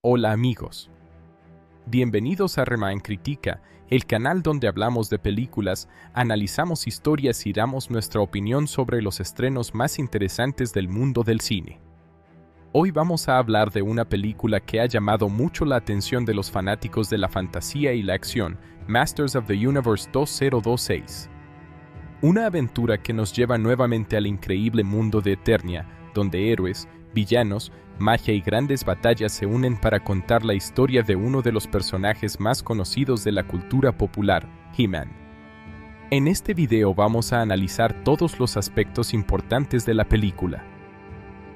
Hola amigos. Bienvenidos a Remind Critica, el canal donde hablamos de películas, analizamos historias y damos nuestra opinión sobre los estrenos más interesantes del mundo del cine. Hoy vamos a hablar de una película que ha llamado mucho la atención de los fanáticos de la fantasía y la acción, Masters of the Universe 2026. Una aventura que nos lleva nuevamente al increíble mundo de Eternia, donde héroes, villanos, magia y grandes batallas se unen para contar la historia de uno de los personajes más conocidos de la cultura popular, He-Man. En este video vamos a analizar todos los aspectos importantes de la película.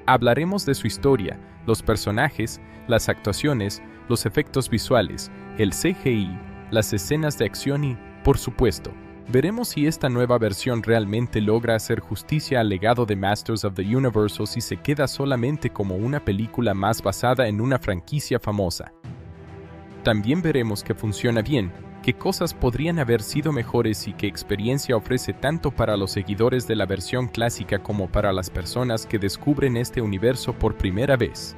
Hablaremos de su historia, los personajes, las actuaciones, los efectos visuales, el CGI, las escenas de acción y, por supuesto, veremos si esta nueva versión realmente logra hacer justicia al legado de Masters of the Universe o si se queda solamente como una película más basada en una franquicia famosa. También veremos que funciona bien, qué cosas podrían haber sido mejores y qué experiencia ofrece tanto para los seguidores de la versión clásica como para las personas que descubren este universo por primera vez.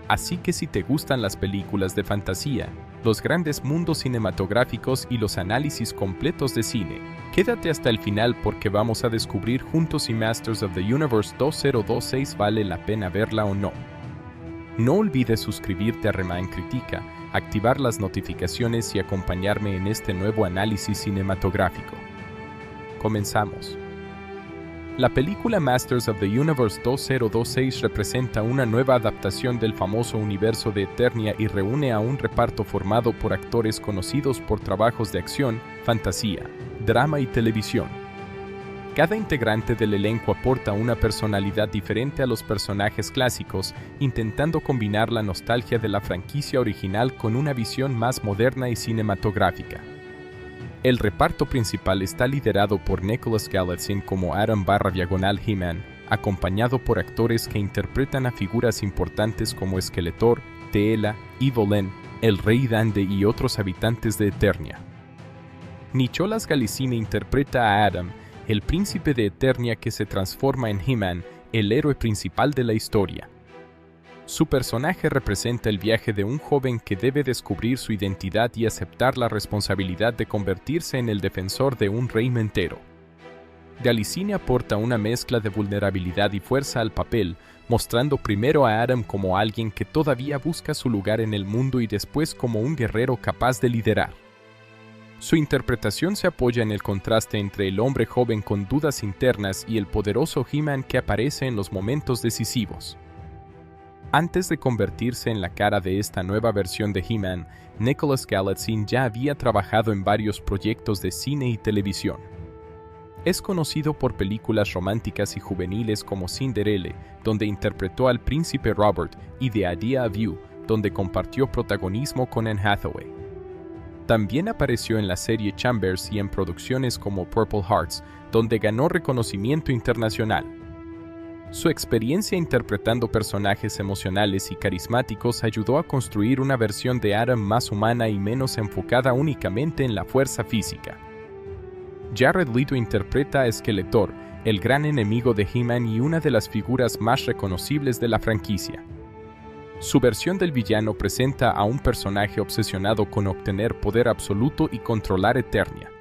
Así que si te gustan las películas de fantasía, los grandes mundos cinematográficos y los análisis completos de cine, quédate hasta el final porque vamos a descubrir juntos si Masters of the Universe 2026 vale la pena verla o no. No olvides suscribirte a Remind Critica, activar las notificaciones y acompañarme en este nuevo análisis cinematográfico. Comenzamos. La película Masters of the Universe 2026 representa una nueva adaptación del famoso universo de Eternia y reúne a un reparto formado por actores conocidos por trabajos de acción, fantasía, drama y televisión. Cada integrante del elenco aporta una personalidad diferente a los personajes clásicos, intentando combinar la nostalgia de la franquicia original con una visión más moderna y cinematográfica. El reparto principal está liderado por Nicholas Galitzine como Adam/He-Man, acompañado por actores que interpretan a figuras importantes como Skeletor, Teela, Evil-Lyn, el Rey Dande y otros habitantes de Eternia. Nicholas Galitzine interpreta a Adam, el príncipe de Eternia que se transforma en He-Man, el héroe principal de la historia. Su personaje representa el viaje de un joven que debe descubrir su identidad y aceptar la responsabilidad de convertirse en el defensor de un reino entero. Galitzine aporta una mezcla de vulnerabilidad y fuerza al papel, mostrando primero a Adam como alguien que todavía busca su lugar en el mundo y después como un guerrero capaz de liderar. Su interpretación se apoya en el contraste entre el hombre joven con dudas internas y el poderoso He-Man que aparece en los momentos decisivos. Antes de convertirse en la cara de esta nueva versión de He-Man, Nicholas Galitzine ya había trabajado en varios proyectos de cine y televisión. Es conocido por películas románticas y juveniles como Cinderella, donde interpretó al príncipe Robert, y The Idea of You, donde compartió protagonismo con Anne Hathaway. También apareció en la serie Chambers y en producciones como Purple Hearts, donde ganó reconocimiento internacional. Su experiencia interpretando personajes emocionales y carismáticos ayudó a construir una versión de Adam más humana y menos enfocada únicamente en la fuerza física. Jared Leto interpreta a Skeletor, el gran enemigo de He-Man y una de las figuras más reconocibles de la franquicia. Su versión del villano presenta a un personaje obsesionado con obtener poder absoluto y controlar Eternia.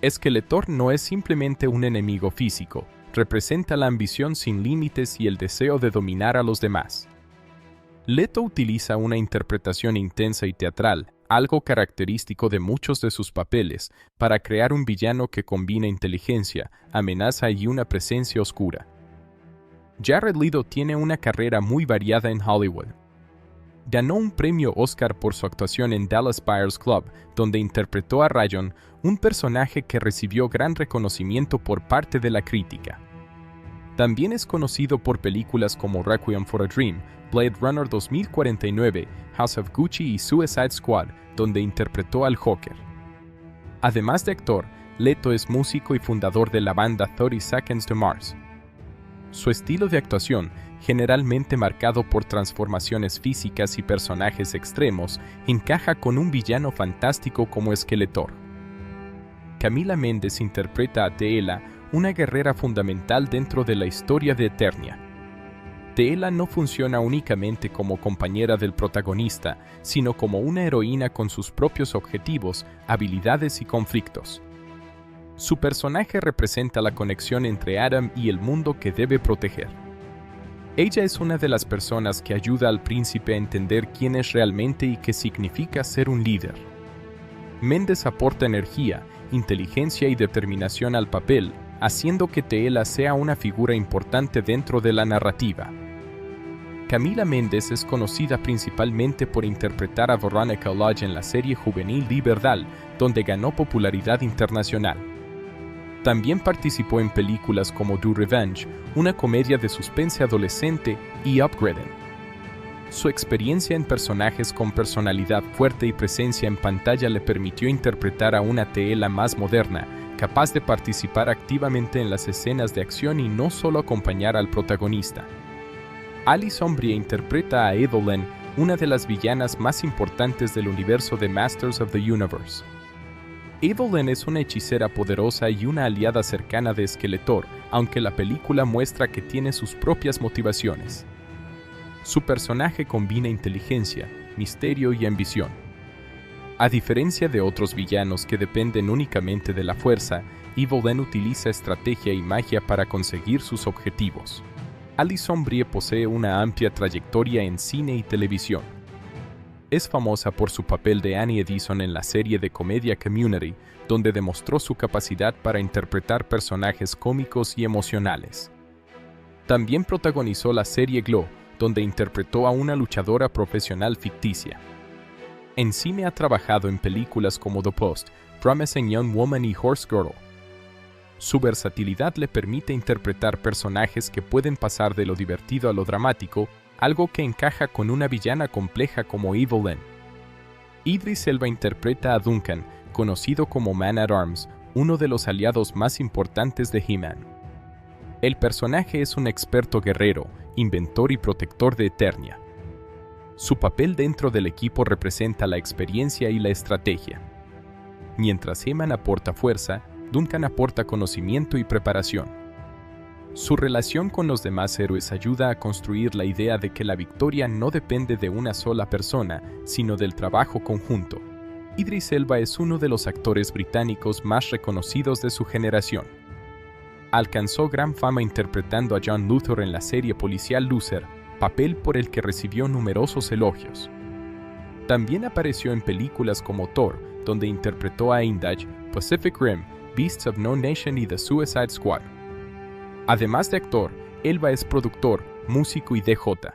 Skeletor no es simplemente un enemigo físico, representa la ambición sin límites y el deseo de dominar a los demás. Leto utiliza una interpretación intensa y teatral, algo característico de muchos de sus papeles, para crear un villano que combina inteligencia, amenaza y una presencia oscura. Jared Leto tiene una carrera muy variada en Hollywood. Ganó un premio Oscar por su actuación en Dallas Buyers Club, donde interpretó a Rayon, un personaje que recibió gran reconocimiento por parte de la crítica. También es conocido por películas como Requiem for a Dream, Blade Runner 2049, House of Gucci y Suicide Squad, donde interpretó al Joker. Además de actor, Leto es músico y fundador de la banda 30 Seconds to Mars. Su estilo de actuación, generalmente marcado por transformaciones físicas y personajes extremos, encaja con un villano fantástico como Skeletor. Camila Mendes interpreta a Teela, una guerrera fundamental dentro de la historia de Eternia. Teela no funciona únicamente como compañera del protagonista, sino como una heroína con sus propios objetivos, habilidades y conflictos. Su personaje representa la conexión entre Adam y el mundo que debe proteger. Ella es una de las personas que ayuda al príncipe a entender quién es realmente y qué significa ser un líder. Mendes aporta energía, inteligencia y determinación al papel, haciendo que Teela sea una figura importante dentro de la narrativa. Camila Mendes es conocida principalmente por interpretar a Veronica Lodge en la serie juvenil Riverdale, donde ganó popularidad internacional. También participó en películas como Do Revenge, una comedia de suspense adolescente, y Upgraded. Su experiencia en personajes con personalidad fuerte y presencia en pantalla le permitió interpretar a una Teela más moderna, capaz de participar activamente en las escenas de acción y no solo acompañar al protagonista. Alison Brie interpreta a Evelyn, una de las villanas más importantes del universo de Masters of the Universe. Evelyn es una hechicera poderosa y una aliada cercana de Skeletor, aunque la película muestra que tiene sus propias motivaciones. Su personaje combina inteligencia, misterio y ambición. A diferencia de otros villanos que dependen únicamente de la fuerza, Evelyn utiliza estrategia y magia para conseguir sus objetivos. Alison Brie posee una amplia trayectoria en cine y televisión. Es famosa por su papel de Annie Edison en la serie de comedia Community, donde demostró su capacidad para interpretar personajes cómicos y emocionales. También protagonizó la serie Glow, donde interpretó a una luchadora profesional ficticia. En cine ha trabajado en películas como The Post, Promising Young Woman y Horse Girl. Su versatilidad le permite interpretar personajes que pueden pasar de lo divertido a lo dramático, algo que encaja con una villana compleja como Evelyn. Idris Elba interpreta a Duncan, conocido como Man-at-Arms, uno de los aliados más importantes de He-Man. El personaje es un experto guerrero, inventor y protector de Eternia. Su papel dentro del equipo representa la experiencia y la estrategia. Mientras He-Man aporta fuerza, Duncan aporta conocimiento y preparación. Su relación con los demás héroes ayuda a construir la idea de que la victoria no depende de una sola persona, sino del trabajo conjunto. Idris Elba es uno de los actores británicos más reconocidos de su generación. Alcanzó gran fama interpretando a John Luthor en la serie policial Luther, papel por el que recibió numerosos elogios. También apareció en películas como Thor, donde interpretó a Indaj, Pacific Rim, Beasts of No Nation y The Suicide Squad. Además de actor, Elba es productor, músico y DJ.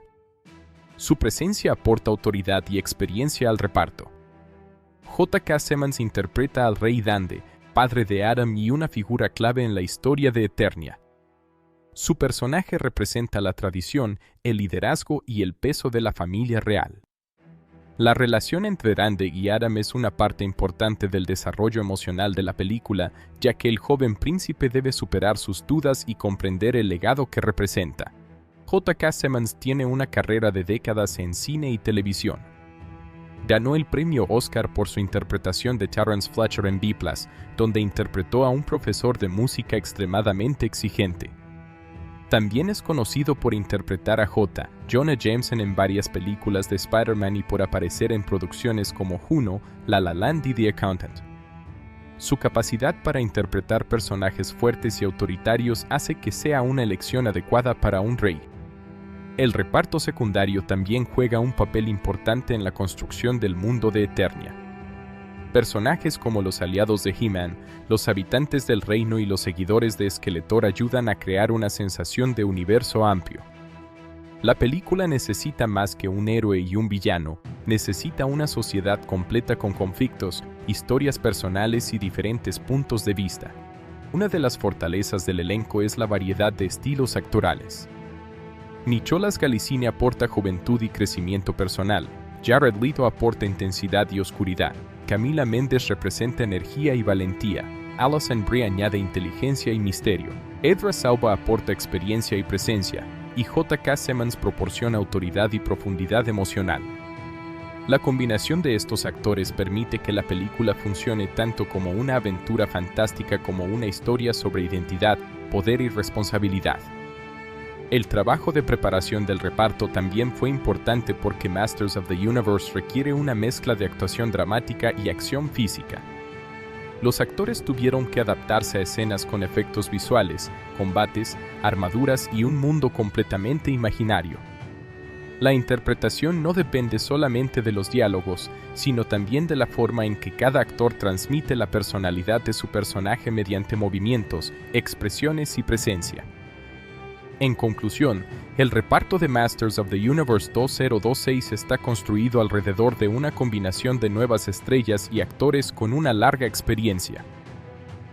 Su presencia aporta autoridad y experiencia al reparto. J.K. Simmons interpreta al Rey Dande, padre de Adam y una figura clave en la historia de Eternia. Su personaje representa la tradición, el liderazgo y el peso de la familia real. La relación entre Dande y Adam es una parte importante del desarrollo emocional de la película, ya que el joven príncipe debe superar sus dudas y comprender el legado que representa. J.K. Simmons tiene una carrera de décadas en cine y televisión. Ganó el premio Oscar por su interpretación de Terrence Fletcher en B+, donde interpretó a un profesor de música extremadamente exigente. También es conocido por interpretar a J. Jonah Jameson en varias películas de Spider-Man y por aparecer en producciones como Juno, La La Land y The Accountant. Su capacidad para interpretar personajes fuertes y autoritarios hace que sea una elección adecuada para un rey. El reparto secundario también juega un papel importante en la construcción del mundo de Eternia. Personajes como los aliados de He-Man, los habitantes del reino y los seguidores de Skeletor ayudan a crear una sensación de universo amplio. La película necesita más que un héroe y un villano, necesita una sociedad completa con conflictos, historias personales y diferentes puntos de vista. Una de las fortalezas del elenco es la variedad de estilos actorales. Nicholas Galicini aporta juventud y crecimiento personal, Jared Leto aporta intensidad y oscuridad, Camila Mendes representa energía y valentía, Alison Brie añade inteligencia y misterio, Idris Elba aporta experiencia y presencia, y J.K. Simmons proporciona autoridad y profundidad emocional. La combinación de estos actores permite que la película funcione tanto como una aventura fantástica como una historia sobre identidad, poder y responsabilidad. El trabajo de preparación del reparto también fue importante porque Masters of the Universe requiere una mezcla de actuación dramática y acción física. Los actores tuvieron que adaptarse a escenas con efectos visuales, combates, armaduras y un mundo completamente imaginario. La interpretación no depende solamente de los diálogos, sino también de la forma en que cada actor transmite la personalidad de su personaje mediante movimientos, expresiones y presencia. En conclusión, el reparto de Masters of the Universe 2026 está construido alrededor de una combinación de nuevas estrellas y actores con una larga experiencia.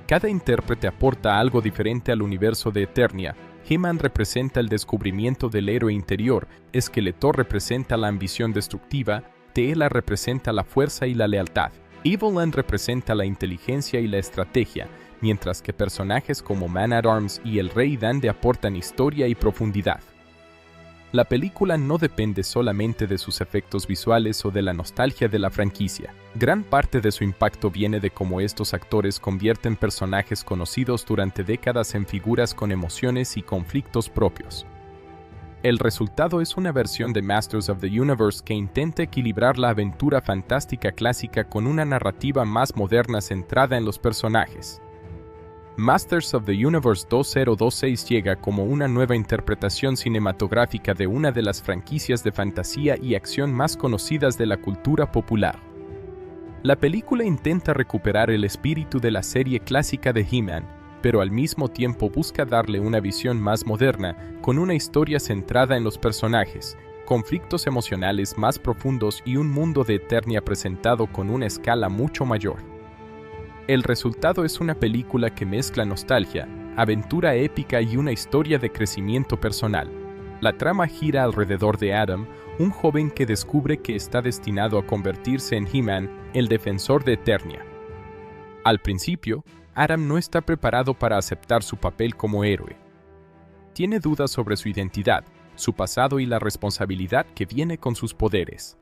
Cada intérprete aporta algo diferente al universo de Eternia. He-Man representa el descubrimiento del héroe interior, Skeletor representa la ambición destructiva, Teela representa la fuerza y la lealtad, Evil-Lyn representa la inteligencia y la estrategia, mientras que personajes como Man-at-Arms y el Rey Dande aportan historia y profundidad. La película no depende solamente de sus efectos visuales o de la nostalgia de la franquicia. Gran parte de su impacto viene de cómo estos actores convierten personajes conocidos durante décadas en figuras con emociones y conflictos propios. El resultado es una versión de Masters of the Universe que intenta equilibrar la aventura fantástica clásica con una narrativa más moderna centrada en los personajes. Masters of the Universe 2026 llega como una nueva interpretación cinematográfica de una de las franquicias de fantasía y acción más conocidas de la cultura popular. La película intenta recuperar el espíritu de la serie clásica de He-Man, pero al mismo tiempo busca darle una visión más moderna, con una historia centrada en los personajes, conflictos emocionales más profundos y un mundo de Eternia presentado con una escala mucho mayor. El resultado es una película que mezcla nostalgia, aventura épica y una historia de crecimiento personal. La trama gira alrededor de Adam, un joven que descubre que está destinado a convertirse en He-Man, el defensor de Eternia. Al principio, Adam no está preparado para aceptar su papel como héroe. Tiene dudas sobre su identidad, su pasado y la responsabilidad que viene con sus poderes.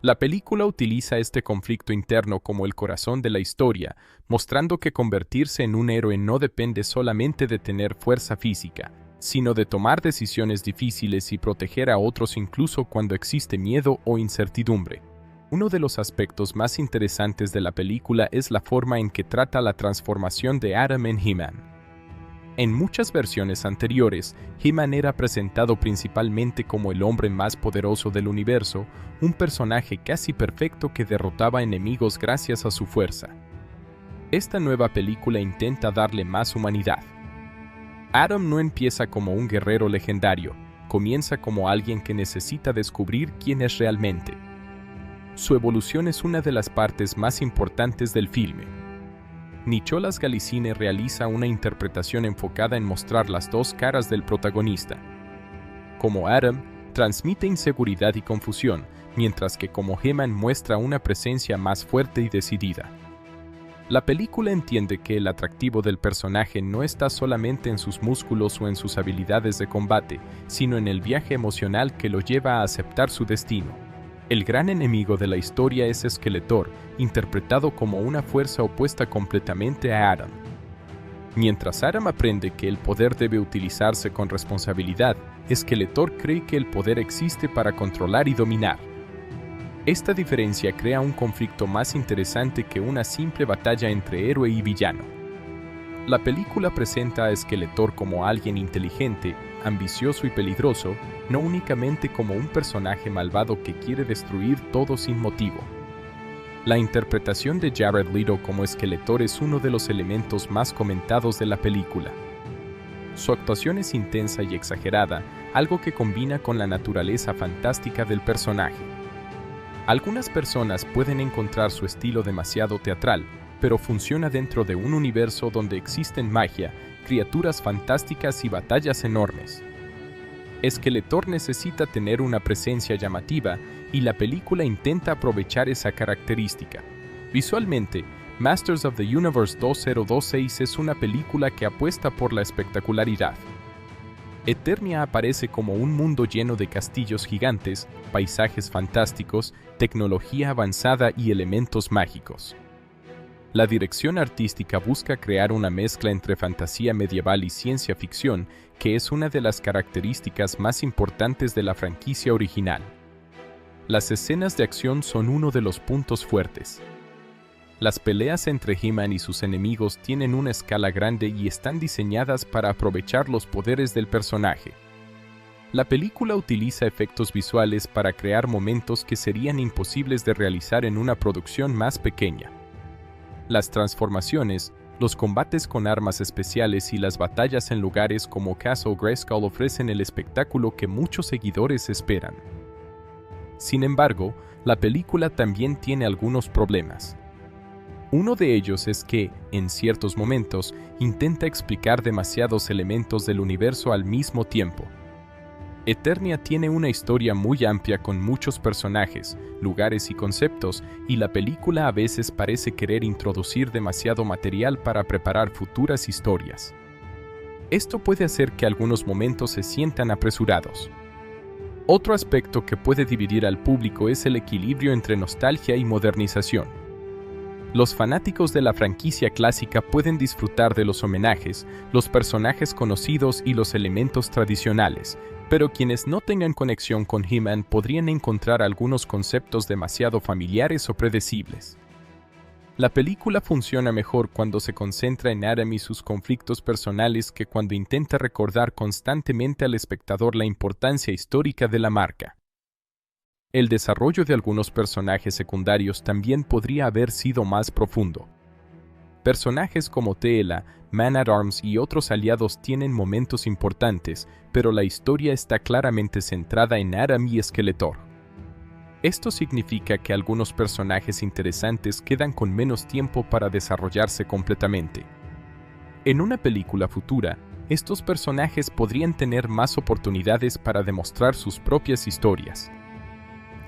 La película utiliza este conflicto interno como el corazón de la historia, mostrando que convertirse en un héroe no depende solamente de tener fuerza física, sino de tomar decisiones difíciles y proteger a otros incluso cuando existe miedo o incertidumbre. Uno de los aspectos más interesantes de la película es la forma en que trata la transformación de Adam en He-Man. En muchas versiones anteriores, He-Man era presentado principalmente como el hombre más poderoso del universo, un personaje casi perfecto que derrotaba enemigos gracias a su fuerza. Esta nueva película intenta darle más humanidad. Adam no empieza como un guerrero legendario, comienza como alguien que necesita descubrir quién es realmente. Su evolución es una de las partes más importantes del filme. Nicholas Galicine realiza una interpretación enfocada en mostrar las dos caras del protagonista. Como Adam, transmite inseguridad y confusión, mientras que como He-Man muestra una presencia más fuerte y decidida. La película entiende que el atractivo del personaje no está solamente en sus músculos o en sus habilidades de combate, sino en el viaje emocional que lo lleva a aceptar su destino. El gran enemigo de la historia es Skeletor, interpretado como una fuerza opuesta completamente a Adam. Mientras Adam aprende que el poder debe utilizarse con responsabilidad, Skeletor cree que el poder existe para controlar y dominar. Esta diferencia crea un conflicto más interesante que una simple batalla entre héroe y villano. La película presenta a Skeletor como alguien inteligente, ambicioso y peligroso, no únicamente como un personaje malvado que quiere destruir todo sin motivo. La interpretación de Jared Leto como Skeletor es uno de los elementos más comentados de la película. Su actuación es intensa y exagerada, algo que combina con la naturaleza fantástica del personaje. Algunas personas pueden encontrar su estilo demasiado teatral, pero funciona dentro de un universo donde existen magia, criaturas fantásticas y batallas enormes. Skeletor necesita tener una presencia llamativa y la película intenta aprovechar esa característica. Visualmente, Masters of the Universe 2026 es una película que apuesta por la espectacularidad. Eternia aparece como un mundo lleno de castillos gigantes, paisajes fantásticos, tecnología avanzada y elementos mágicos. La dirección artística busca crear una mezcla entre fantasía medieval y ciencia ficción, que es una de las características más importantes de la franquicia original. Las escenas de acción son uno de los puntos fuertes. Las peleas entre He-Man y sus enemigos tienen una escala grande y están diseñadas para aprovechar los poderes del personaje. La película utiliza efectos visuales para crear momentos que serían imposibles de realizar en una producción más pequeña. Las transformaciones, los combates con armas especiales y las batallas en lugares como Castle Grayskull ofrecen el espectáculo que muchos seguidores esperan. Sin embargo, la película también tiene algunos problemas. Uno de ellos es que, en ciertos momentos, intenta explicar demasiados elementos del universo al mismo tiempo. Eternia tiene una historia muy amplia con muchos personajes, lugares y conceptos, y la película a veces parece querer introducir demasiado material para preparar futuras historias. Esto puede hacer que algunos momentos se sientan apresurados. Otro aspecto que puede dividir al público es el equilibrio entre nostalgia y modernización. Los fanáticos de la franquicia clásica pueden disfrutar de los homenajes, los personajes conocidos y los elementos tradicionales, pero quienes no tengan conexión con He-Man podrían encontrar algunos conceptos demasiado familiares o predecibles. La película funciona mejor cuando se concentra en Adam y sus conflictos personales que cuando intenta recordar constantemente al espectador la importancia histórica de la marca. El desarrollo de algunos personajes secundarios también podría haber sido más profundo. Personajes como Teela, Man-at-Arms y otros aliados tienen momentos importantes, pero la historia está claramente centrada en Adam y Skeletor. Esto significa que algunos personajes interesantes quedan con menos tiempo para desarrollarse completamente. En una película futura, estos personajes podrían tener más oportunidades para demostrar sus propias historias.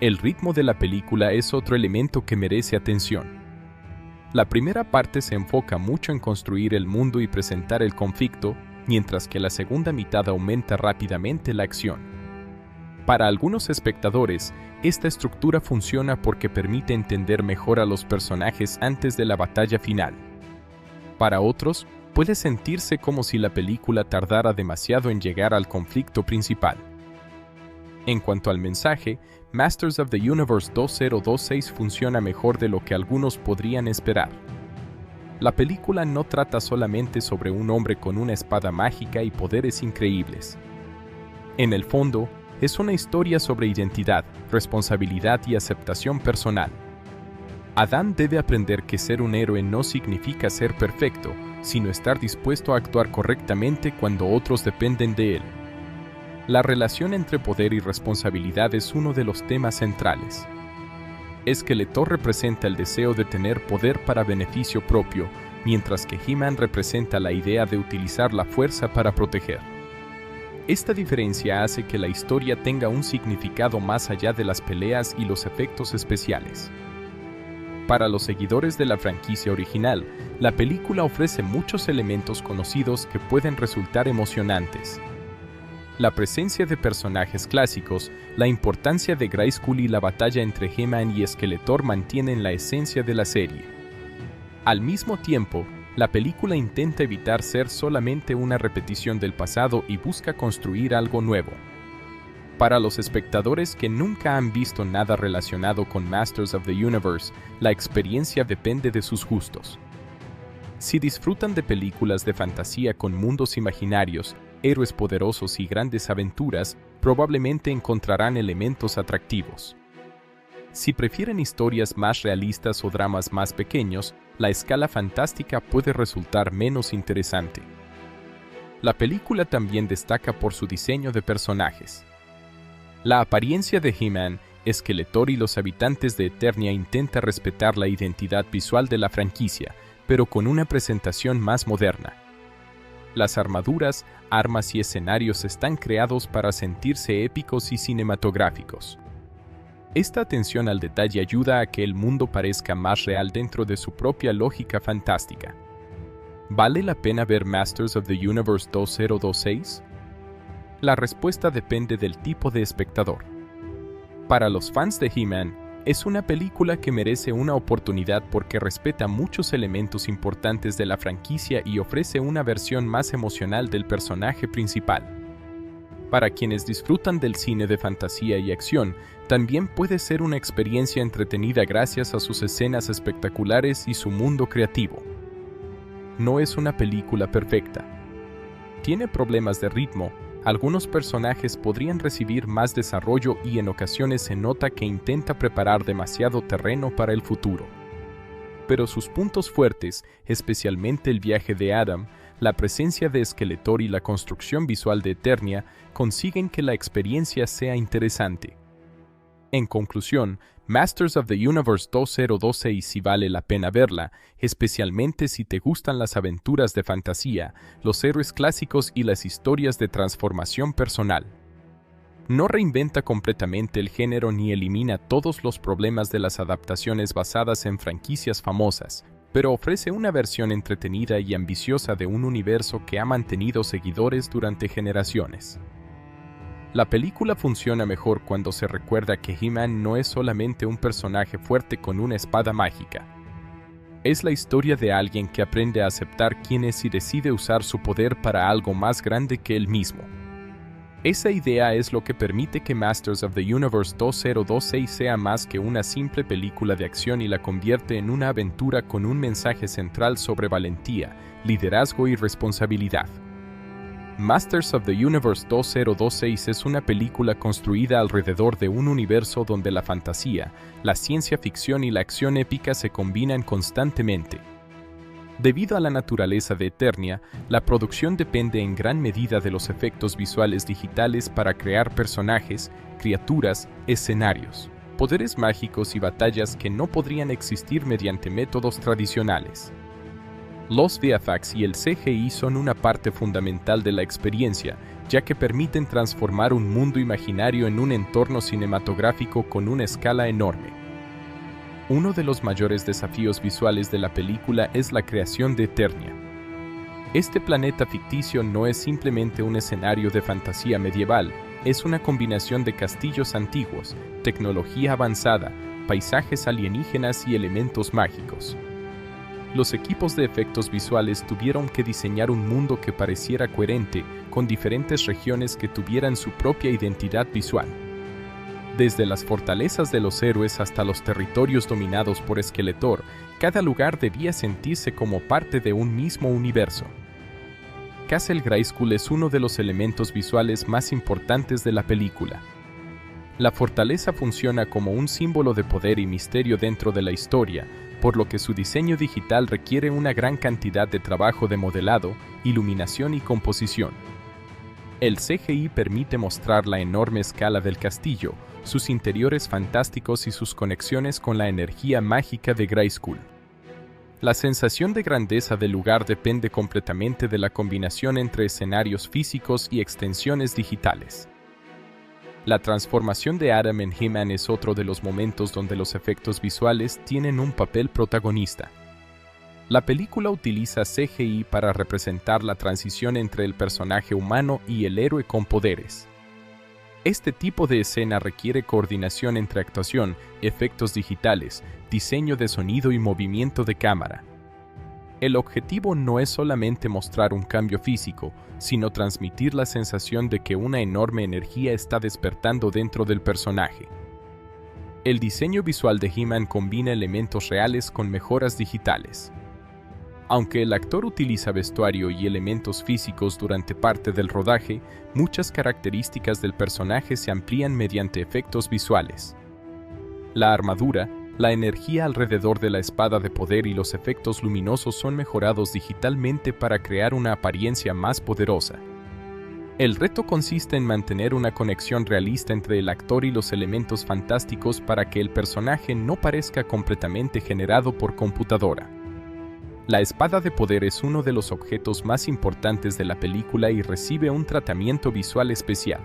El ritmo de la película es otro elemento que merece atención. La primera parte se enfoca mucho en construir el mundo y presentar el conflicto, mientras que la segunda mitad aumenta rápidamente la acción. Para algunos espectadores, esta estructura funciona porque permite entender mejor a los personajes antes de la batalla final. Para otros, puede sentirse como si la película tardara demasiado en llegar al conflicto principal. En cuanto al mensaje, Masters of the Universe 2026 funciona mejor de lo que algunos podrían esperar. La película no trata solamente sobre un hombre con una espada mágica y poderes increíbles. En el fondo, es una historia sobre identidad, responsabilidad y aceptación personal. Adam debe aprender que ser un héroe no significa ser perfecto, sino estar dispuesto a actuar correctamente cuando otros dependen de él. La relación entre poder y responsabilidad es uno de los temas centrales. Skeletor representa el deseo de tener poder para beneficio propio, mientras que He-Man representa la idea de utilizar la fuerza para proteger. Esta diferencia hace que la historia tenga un significado más allá de las peleas y los efectos especiales. Para los seguidores de la franquicia original, la película ofrece muchos elementos conocidos que pueden resultar emocionantes. La presencia de personajes clásicos, la importancia de Grayskull y la batalla entre He-Man y Skeletor mantienen la esencia de la serie. Al mismo tiempo, la película intenta evitar ser solamente una repetición del pasado y busca construir algo nuevo. Para los espectadores que nunca han visto nada relacionado con Masters of the Universe, la experiencia depende de sus gustos. Si disfrutan de películas de fantasía con mundos imaginarios, héroes poderosos y grandes aventuras, probablemente encontrarán elementos atractivos. Si prefieren historias más realistas o dramas más pequeños, la escala fantástica puede resultar menos interesante. La película también destaca por su diseño de personajes. La apariencia de He-Man, Skeletor y los habitantes de Eternia intenta respetar la identidad visual de la franquicia, pero con una presentación más moderna. Las armaduras, armas y escenarios están creados para sentirse épicos y cinematográficos. Esta atención al detalle ayuda a que el mundo parezca más real dentro de su propia lógica fantástica. ¿Vale la pena ver Masters of the Universe 2026? La respuesta depende del tipo de espectador. Para los fans de He-Man, Es una película que merece una oportunidad porque respeta muchos elementos importantes de la franquicia y ofrece una versión más emocional del personaje principal. Para quienes disfrutan del cine de fantasía y acción, también puede ser una experiencia entretenida gracias a sus escenas espectaculares y su mundo creativo. No es una película perfecta. Tiene problemas de ritmo, algunos personajes podrían recibir más desarrollo y en ocasiones se nota que intenta preparar demasiado terreno para el futuro. Pero sus puntos fuertes, especialmente el viaje de Adam, la presencia de Skeletor y la construcción visual de Eternia, consiguen que la experiencia sea interesante. En conclusión, Masters of the Universe 2026 sí vale la pena verla, especialmente si te gustan las aventuras de fantasía, los héroes clásicos y las historias de transformación personal. No reinventa completamente el género ni elimina todos los problemas de las adaptaciones basadas en franquicias famosas, pero ofrece una versión entretenida y ambiciosa de un universo que ha mantenido seguidores durante generaciones. La película funciona mejor cuando se recuerda que He-Man no es solamente un personaje fuerte con una espada mágica. Es la historia de alguien que aprende a aceptar quién es y decide usar su poder para algo más grande que él mismo. Esa idea es lo que permite que Masters of the Universe 2026 sea más que una simple película de acción y la convierte en una aventura con un mensaje central sobre valentía, liderazgo y responsabilidad. Masters of the Universe 2026 es una película construida alrededor de un universo donde la fantasía, la ciencia ficción y la acción épica se combinan constantemente. Debido a la naturaleza de Eternia, la producción depende en gran medida de los efectos visuales digitales para crear personajes, criaturas, escenarios, poderes mágicos y batallas que no podrían existir mediante métodos tradicionales. Los VFX y el CGI son una parte fundamental de la experiencia, ya que permiten transformar un mundo imaginario en un entorno cinematográfico con una escala enorme. Uno de los mayores desafíos visuales de la película es la creación de Eternia. Este planeta ficticio no es simplemente un escenario de fantasía medieval, es una combinación de castillos antiguos, tecnología avanzada, paisajes alienígenas y elementos mágicos. Los equipos de efectos visuales tuvieron que diseñar un mundo que pareciera coherente, con diferentes regiones que tuvieran su propia identidad visual. Desde las fortalezas de los héroes hasta los territorios dominados por Skeletor, cada lugar debía sentirse como parte de un mismo universo. Castle Grayskull es uno de los elementos visuales más importantes de la película. La fortaleza funciona como un símbolo de poder y misterio dentro de la historia, por lo que su diseño digital requiere una gran cantidad de trabajo de modelado, iluminación y composición. El CGI permite mostrar la enorme escala del castillo, sus interiores fantásticos y sus conexiones con la energía mágica de Grayskull. La sensación de grandeza del lugar depende completamente de la combinación entre escenarios físicos y extensiones digitales. La transformación de Adam en He-Man es otro de los momentos donde los efectos visuales tienen un papel protagonista. La película utiliza CGI para representar la transición entre el personaje humano y el héroe con poderes. Este tipo de escena requiere coordinación entre actuación, efectos digitales, diseño de sonido y movimiento de cámara. El objetivo no es solamente mostrar un cambio físico, sino transmitir la sensación de que una enorme energía está despertando dentro del personaje. El diseño visual de He-Man combina elementos reales con mejoras digitales. Aunque el actor utiliza vestuario y elementos físicos durante parte del rodaje, muchas características del personaje se amplían mediante efectos visuales. La armadura, la energía alrededor de la espada de poder y los efectos luminosos son mejorados digitalmente para crear una apariencia más poderosa. El reto consiste en mantener una conexión realista entre el actor y los elementos fantásticos para que el personaje no parezca completamente generado por computadora. La espada de poder es uno de los objetos más importantes de la película y recibe un tratamiento visual especial.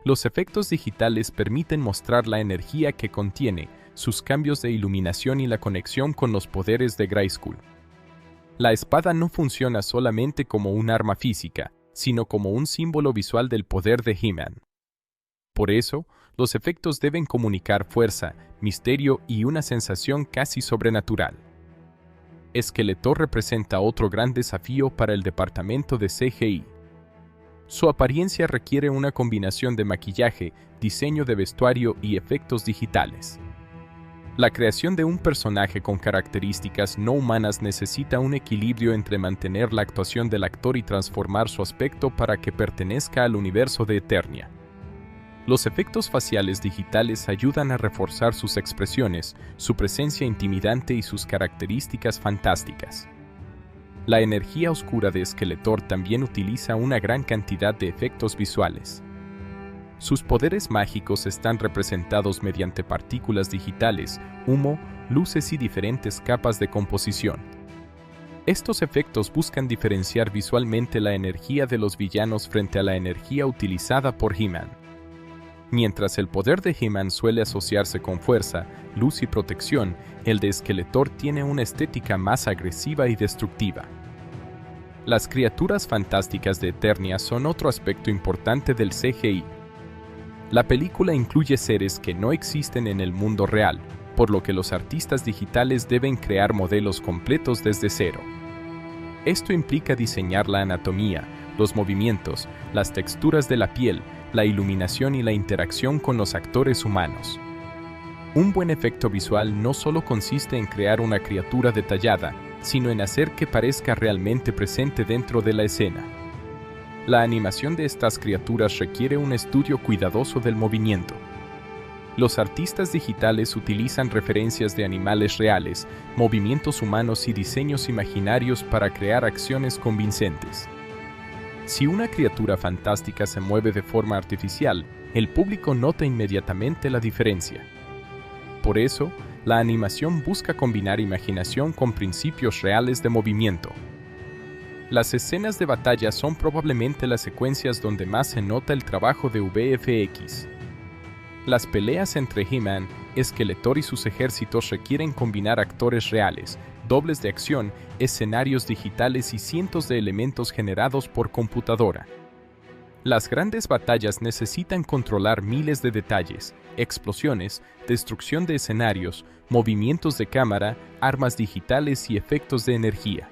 Los efectos digitales permiten mostrar la energía que contiene, sus cambios de iluminación y la conexión con los poderes de Grayskull. La espada no funciona solamente como un arma física, sino como un símbolo visual del poder de He-Man. Por eso, Los efectos deben comunicar fuerza, misterio y una sensación casi sobrenatural. Skeletor representa otro gran desafío para el departamento de CGI. Su apariencia requiere una combinación de maquillaje, diseño de vestuario y efectos digitales. La creación de un personaje con características no humanas necesita un equilibrio entre mantener la actuación del actor y transformar su aspecto para que pertenezca al universo de Eternia. Los efectos faciales digitales ayudan a reforzar sus expresiones, su presencia intimidante y sus características fantásticas. La energía oscura de Skeletor también utiliza una gran cantidad de efectos visuales. Sus poderes mágicos están representados mediante partículas digitales, humo, luces y diferentes capas de composición. Estos efectos buscan diferenciar visualmente la energía de los villanos frente a la energía utilizada por He-Man. Mientras el poder de He-Man suele asociarse con fuerza, luz y protección, el de Skeletor tiene una estética más agresiva y destructiva. Las criaturas fantásticas de Eternia son otro aspecto importante del CGI. La película incluye seres que no existen en el mundo real, por lo que los artistas digitales deben crear modelos completos desde cero. Esto implica diseñar la anatomía, los movimientos, las texturas de la piel, la iluminación y la interacción con los actores humanos. Un buen efecto visual no solo consiste en crear una criatura detallada, sino en hacer que parezca realmente presente dentro de la escena. La animación de estas criaturas requiere un estudio cuidadoso del movimiento. Los artistas digitales utilizan referencias de animales reales, movimientos humanos y diseños imaginarios para crear acciones convincentes. Si una criatura fantástica se mueve de forma artificial, el público nota inmediatamente la diferencia. Por eso, la animación busca combinar imaginación con principios reales de movimiento. Las escenas de batalla son probablemente las secuencias donde más se nota el trabajo de VFX. Las peleas entre He-Man, Skeletor y sus ejércitos requieren combinar actores reales, dobles de acción, escenarios digitales y cientos de elementos generados por computadora. Las grandes batallas necesitan controlar miles de detalles, explosiones, destrucción de escenarios, movimientos de cámara, armas digitales y efectos de energía.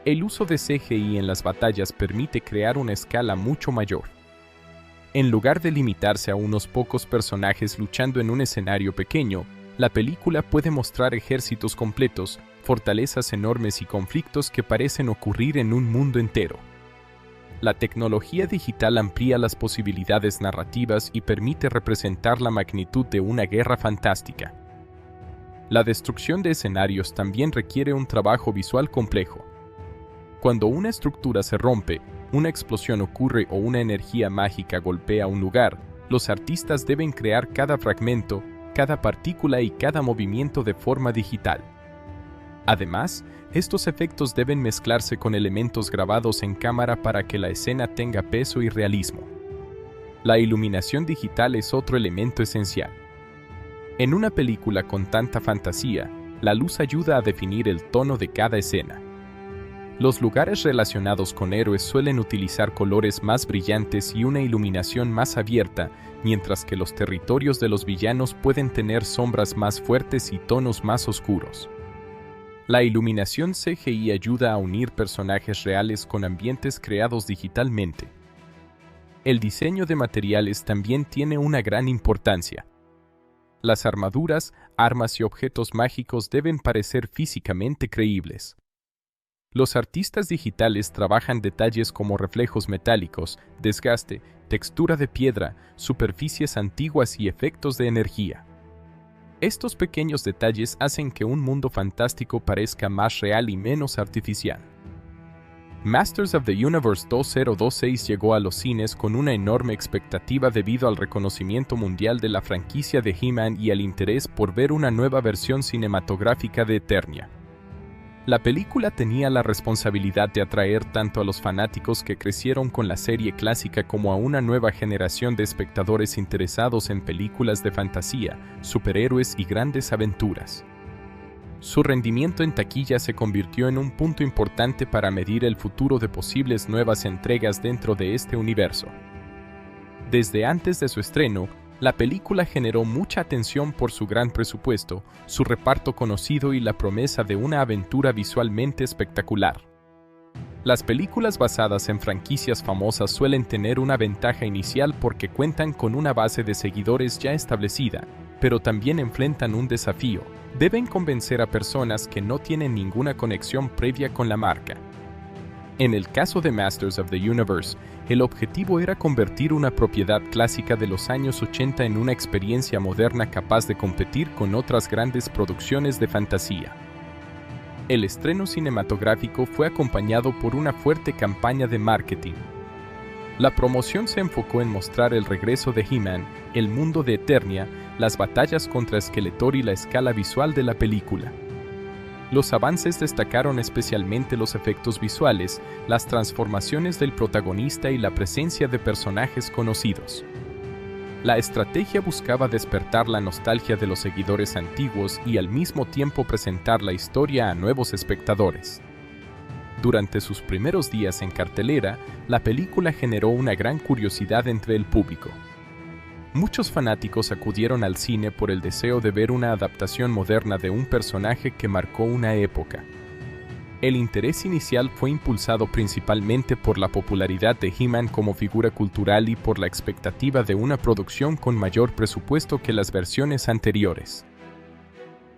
El uso de CGI en las batallas permite crear una escala mucho mayor. En lugar de limitarse a unos pocos personajes luchando en un escenario pequeño, la película puede mostrar ejércitos completos, fortalezas enormes y conflictos que parecen ocurrir en un mundo entero. La tecnología digital amplía las posibilidades narrativas y permite representar la magnitud de una guerra fantástica. La destrucción de escenarios también requiere un trabajo visual complejo. Cuando una estructura se rompe, una explosión ocurre o una energía mágica golpea un lugar, los artistas deben crear cada fragmento, cada partícula y cada movimiento de forma digital. Además, estos efectos deben mezclarse con elementos grabados en cámara para que la escena tenga peso y realismo. La iluminación digital es otro elemento esencial. En una película con tanta fantasía, la luz ayuda a definir el tono de cada escena. Los lugares relacionados con héroes suelen utilizar colores más brillantes y una iluminación más abierta, mientras que los territorios de los villanos pueden tener sombras más fuertes y tonos más oscuros. La iluminación CGI ayuda a unir personajes reales con ambientes creados digitalmente. El diseño de materiales también tiene una gran importancia. Las armaduras, armas y objetos mágicos deben parecer físicamente creíbles. Los artistas digitales trabajan detalles como reflejos metálicos, desgaste, textura de piedra, superficies antiguas y efectos de energía. Estos pequeños detalles hacen que un mundo fantástico parezca más real y menos artificial. Masters of the Universe 2026 llegó a los cines con una enorme expectativa debido al reconocimiento mundial de la franquicia de He-Man y al interés por ver una nueva versión cinematográfica de Eternia. La película tenía la responsabilidad de atraer tanto a los fanáticos que crecieron con la serie clásica como a una nueva generación de espectadores interesados en películas de fantasía, superhéroes y grandes aventuras. Su rendimiento en taquilla se convirtió en un punto importante para medir el futuro de posibles nuevas entregas dentro de este universo. Desde antes de su estreno, La película generó mucha atención por su gran presupuesto, su reparto conocido y la promesa de una aventura visualmente espectacular. Las películas basadas en franquicias famosas suelen tener una ventaja inicial porque cuentan con una base de seguidores ya establecida, pero también enfrentan un desafío. Deben convencer a personas que no tienen ninguna conexión previa con la marca. En el caso de Masters of the Universe, el objetivo era convertir una propiedad clásica de los años 80 en una experiencia moderna capaz de competir con otras grandes producciones de fantasía. El estreno cinematográfico fue acompañado por una fuerte campaña de marketing. La promoción se enfocó en mostrar el regreso de He-Man, el mundo de Eternia, las batallas contra Skeletor y la escala visual de la película. Los avances destacaron especialmente los efectos visuales, las transformaciones del protagonista y la presencia de personajes conocidos. La estrategia buscaba despertar la nostalgia de los seguidores antiguos y al mismo tiempo presentar la historia a nuevos espectadores. Durante sus primeros días en cartelera, la película generó una gran curiosidad entre el público. Muchos fanáticos acudieron al cine por el deseo de ver una adaptación moderna de un personaje que marcó una época. El interés inicial fue impulsado principalmente por la popularidad de He-Man como figura cultural y por la expectativa de una producción con mayor presupuesto que las versiones anteriores.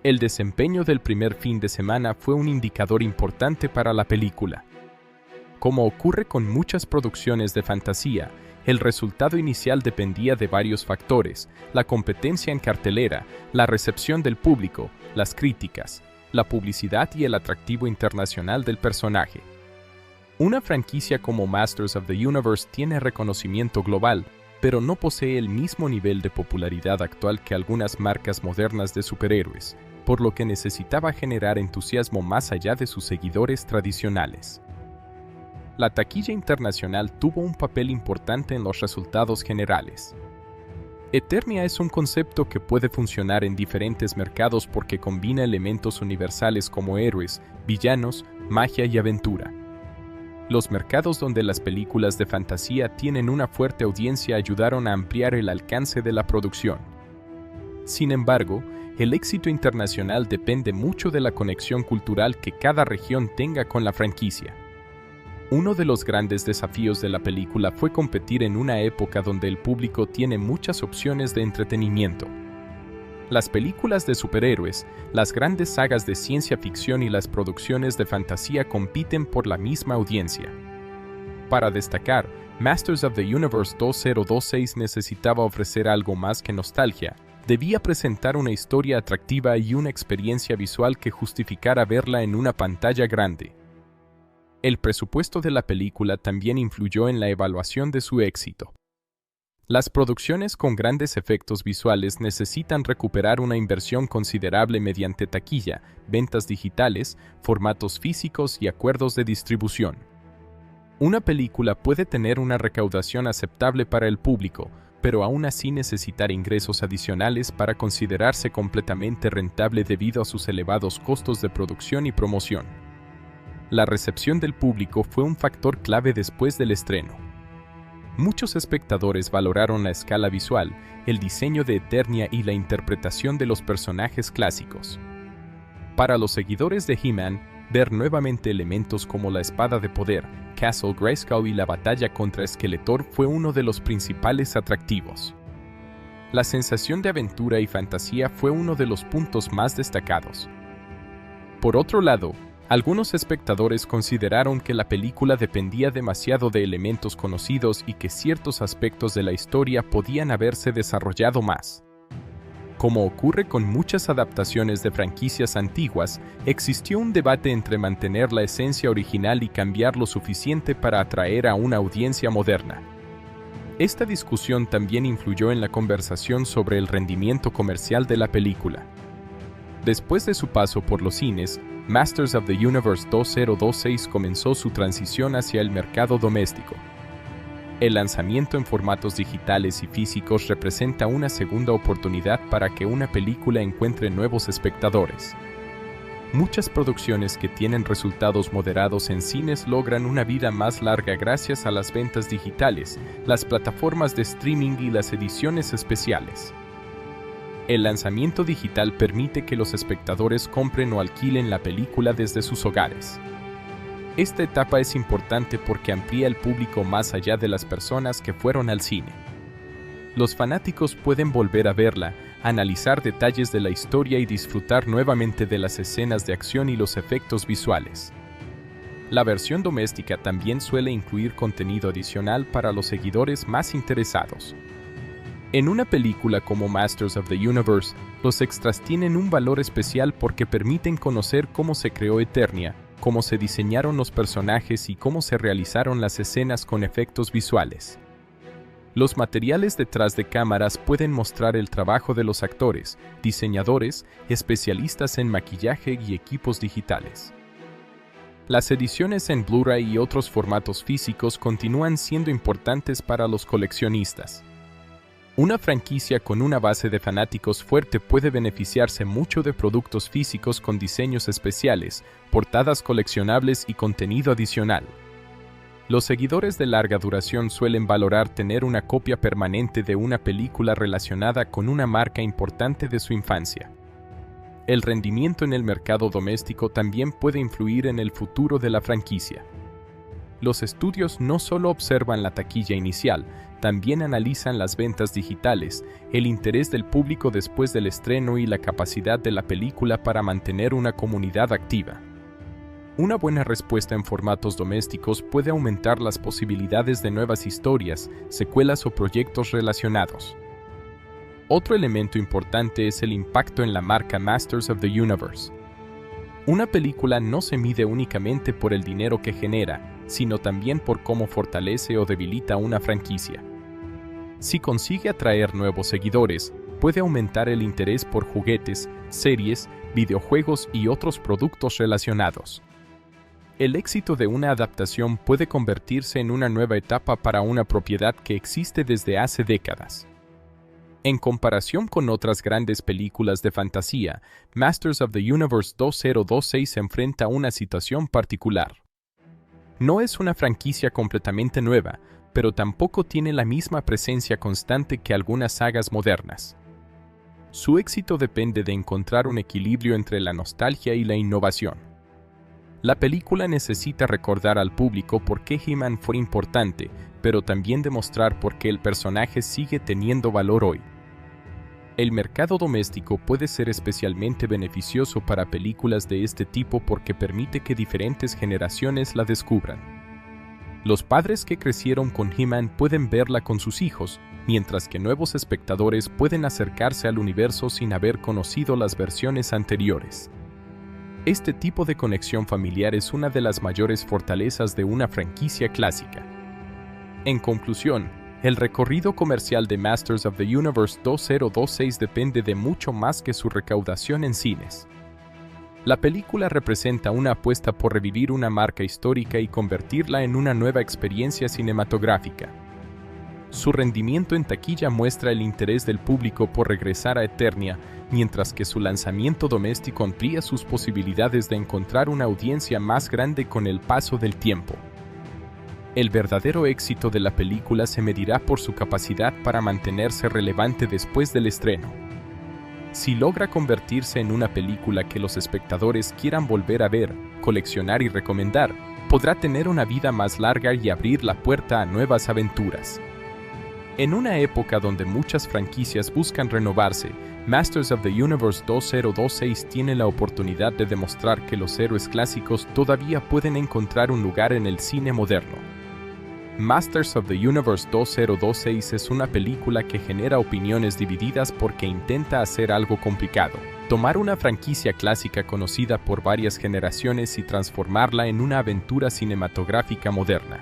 El desempeño del primer fin de semana fue un indicador importante para la película. Como ocurre con muchas producciones de fantasía, el resultado inicial dependía de varios factores: la competencia en cartelera, la recepción del público, las críticas, la publicidad y el atractivo internacional del personaje. Una franquicia como Masters of the Universe tiene reconocimiento global, pero no posee el mismo nivel de popularidad actual que algunas marcas modernas de superhéroes, por lo que necesitaba generar entusiasmo más allá de sus seguidores tradicionales. La taquilla internacional tuvo un papel importante en los resultados generales. Eternia es un concepto que puede funcionar en diferentes mercados porque combina elementos universales como héroes, villanos, magia y aventura. Los mercados donde las películas de fantasía tienen una fuerte audiencia ayudaron a ampliar el alcance de la producción. Sin embargo, el éxito internacional depende mucho de la conexión cultural que cada región tenga con la franquicia. Uno de los grandes desafíos de la película fue competir en una época donde el público tiene muchas opciones de entretenimiento. Las películas de superhéroes, las grandes sagas de ciencia ficción y las producciones de fantasía compiten por la misma audiencia. Para destacar, Masters of the Universe 2026 necesitaba ofrecer algo más que nostalgia. Debía presentar una historia atractiva y una experiencia visual que justificara verla en una pantalla grande. El presupuesto de la película también influyó en la evaluación de su éxito. Las producciones con grandes efectos visuales necesitan recuperar una inversión considerable mediante taquilla, ventas digitales, formatos físicos y acuerdos de distribución. Una película puede tener una recaudación aceptable para el público, pero aún así necesitar ingresos adicionales para considerarse completamente rentable debido a sus elevados costos de producción y promoción. La recepción del público fue un factor clave después del estreno. Muchos espectadores valoraron la escala visual, el diseño de Eternia y la interpretación de los personajes clásicos. Para los seguidores de He-Man, ver nuevamente elementos como la espada de poder, Castle Grayskull y la batalla contra Skeletor fue uno de los principales atractivos. La sensación de aventura y fantasía fue uno de los puntos más destacados. Por otro lado, algunos espectadores consideraron que la película dependía demasiado de elementos conocidos y que ciertos aspectos de la historia podían haberse desarrollado más. Como ocurre con muchas adaptaciones de franquicias antiguas, existió un debate entre mantener la esencia original y cambiar lo suficiente para atraer a una audiencia moderna. Esta discusión también influyó en la conversación sobre el rendimiento comercial de la película. Después de su paso por los cines, Masters of the Universe 2026 comenzó su transición hacia el mercado doméstico. El lanzamiento en formatos digitales y físicos representa una segunda oportunidad para que una película encuentre nuevos espectadores. Muchas producciones que tienen resultados moderados en cines logran una vida más larga gracias a las ventas digitales, las plataformas de streaming y las ediciones especiales. El lanzamiento digital permite que los espectadores compren o alquilen la película desde sus hogares. Esta etapa es importante porque amplía el público más allá de las personas que fueron al cine. Los fanáticos pueden volver a verla, analizar detalles de la historia y disfrutar nuevamente de las escenas de acción y los efectos visuales. La versión doméstica también suele incluir contenido adicional para los seguidores más interesados. En una película como Masters of the Universe, los extras tienen un valor especial porque permiten conocer cómo se creó Eternia, cómo se diseñaron los personajes y cómo se realizaron las escenas con efectos visuales. Los materiales detrás de cámaras pueden mostrar el trabajo de los actores, diseñadores, especialistas en maquillaje y equipos digitales. Las ediciones en Blu-ray y otros formatos físicos continúan siendo importantes para los coleccionistas. Una franquicia con una base de fanáticos fuerte puede beneficiarse mucho de productos físicos con diseños especiales, portadas coleccionables y contenido adicional. Los seguidores de larga duración suelen valorar tener una copia permanente de una película relacionada con una marca importante de su infancia. El rendimiento en el mercado doméstico también puede influir en el futuro de la franquicia. Los estudios no solo observan la taquilla inicial, también analizan las ventas digitales, el interés del público después del estreno y la capacidad de la película para mantener una comunidad activa. Una buena respuesta en formatos domésticos puede aumentar las posibilidades de nuevas historias, secuelas o proyectos relacionados. Otro elemento importante es el impacto en la marca Masters of the Universe. Una película no se mide únicamente por el dinero que genera, sino también por cómo fortalece o debilita una franquicia. Si consigue atraer nuevos seguidores, puede aumentar el interés por juguetes, series, videojuegos y otros productos relacionados. El éxito de una adaptación puede convertirse en una nueva etapa para una propiedad que existe desde hace décadas. En comparación con otras grandes películas de fantasía, Masters of the Universe 2026 se enfrenta a una situación particular. No es una franquicia completamente nueva, pero tampoco tiene la misma presencia constante que algunas sagas modernas. Su éxito depende de encontrar un equilibrio entre la nostalgia y la innovación. La película necesita recordar al público por qué He-Man fue importante, pero también demostrar por qué el personaje sigue teniendo valor hoy. El mercado doméstico puede ser especialmente beneficioso para películas de este tipo porque permite que diferentes generaciones la descubran. Los padres que crecieron con He-Man pueden verla con sus hijos, mientras que nuevos espectadores pueden acercarse al universo sin haber conocido las versiones anteriores. Este tipo de conexión familiar es una de las mayores fortalezas de una franquicia clásica. En conclusión, el recorrido comercial de Masters of the Universe 2026 depende de mucho más que su recaudación en cines. La película representa una apuesta por revivir una marca histórica y convertirla en una nueva experiencia cinematográfica. Su rendimiento en taquilla muestra el interés del público por regresar a Eternia, mientras que su lanzamiento doméstico amplía sus posibilidades de encontrar una audiencia más grande con el paso del tiempo. El verdadero éxito de la película se medirá por su capacidad para mantenerse relevante después del estreno. Si logra convertirse en una película que los espectadores quieran volver a ver, coleccionar y recomendar, podrá tener una vida más larga y abrir la puerta a nuevas aventuras. En una época donde muchas franquicias buscan renovarse, Masters of the Universe 2026 tiene la oportunidad de demostrar que los héroes clásicos todavía pueden encontrar un lugar en el cine moderno. Masters of the Universe 2026 es una película que genera opiniones divididas porque intenta hacer algo complicado: tomar una franquicia clásica conocida por varias generaciones y transformarla en una aventura cinematográfica moderna.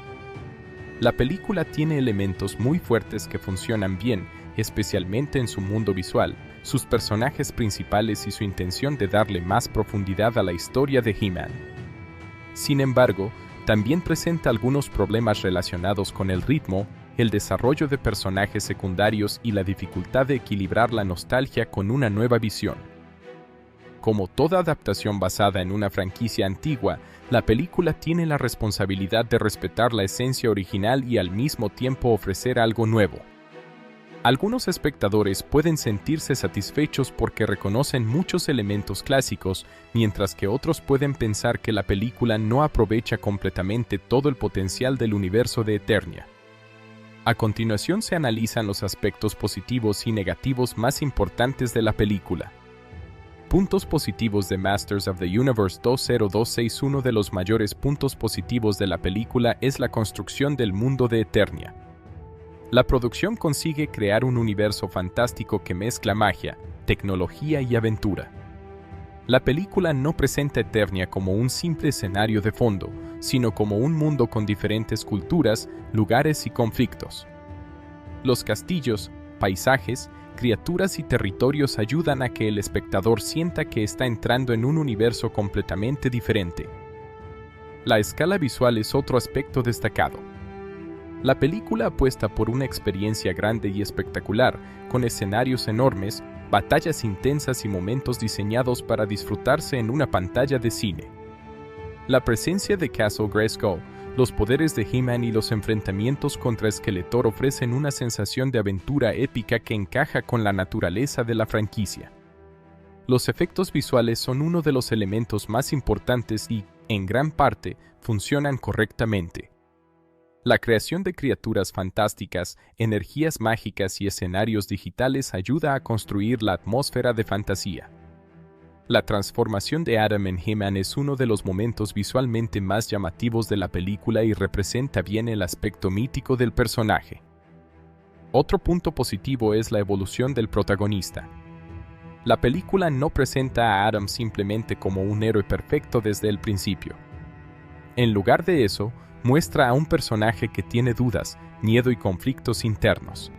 La película tiene elementos muy fuertes que funcionan bien, especialmente en su mundo visual, sus personajes principales y su intención de darle más profundidad a la historia de He-Man. Sin embargo, también presenta algunos problemas relacionados con el ritmo, el desarrollo de personajes secundarios y la dificultad de equilibrar la nostalgia con una nueva visión. Como toda adaptación basada en una franquicia antigua, la película tiene la responsabilidad de respetar la esencia original y al mismo tiempo ofrecer algo nuevo. Algunos espectadores pueden sentirse satisfechos porque reconocen muchos elementos clásicos, mientras que otros pueden pensar que la película no aprovecha completamente todo el potencial del universo de Eternia. A continuación se analizan los aspectos positivos y negativos más importantes de la película. Puntos positivos de Masters of the Universe 20261. Uno de los mayores puntos positivos de la película es la construcción del mundo de Eternia. La producción consigue crear un universo fantástico que mezcla magia, tecnología y aventura. La película no presenta Eternia como un simple escenario de fondo, sino como un mundo con diferentes culturas, lugares y conflictos. Los castillos, paisajes, criaturas y territorios ayudan a que el espectador sienta que está entrando en un universo completamente diferente. La escala visual es otro aspecto destacado. La película apuesta por una experiencia grande y espectacular, con escenarios enormes, batallas intensas y momentos diseñados para disfrutarse en una pantalla de cine. La presencia de Castle Grayskull, los poderes de He-Man y los enfrentamientos contra Skeletor ofrecen una sensación de aventura épica que encaja con la naturaleza de la franquicia. Los efectos visuales son uno de los elementos más importantes y, en gran parte, funcionan correctamente. La creación de criaturas fantásticas, energías mágicas y escenarios digitales ayuda a construir la atmósfera de fantasía. La transformación de Adam en He-Man es uno de los momentos visualmente más llamativos de la película y representa bien el aspecto mítico del personaje. Otro punto positivo es la evolución del protagonista. La película no presenta a Adam simplemente como un héroe perfecto desde el principio. En lugar de eso, muestra a un personaje que tiene dudas, miedo y conflictos internos.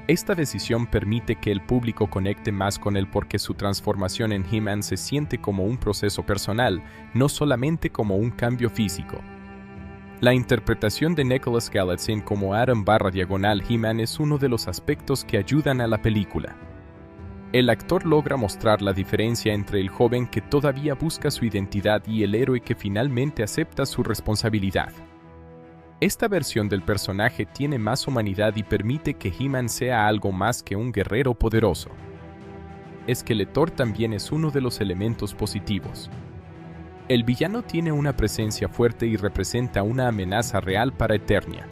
Esta decisión permite que el público conecte más con él porque su transformación en He-Man se siente como un proceso personal, no solamente como un cambio físico. La interpretación de Nicholas Galitzine como Adam/Diagonal He-Man es uno de los aspectos que ayudan a la película. El actor logra mostrar la diferencia entre el joven que todavía busca su identidad y el héroe que finalmente acepta su responsabilidad. Esta versión del personaje tiene más humanidad y permite que He-Man sea algo más que un guerrero poderoso. Skeletor también es uno de los elementos positivos. El villano tiene una presencia fuerte y representa una amenaza real para Eternia.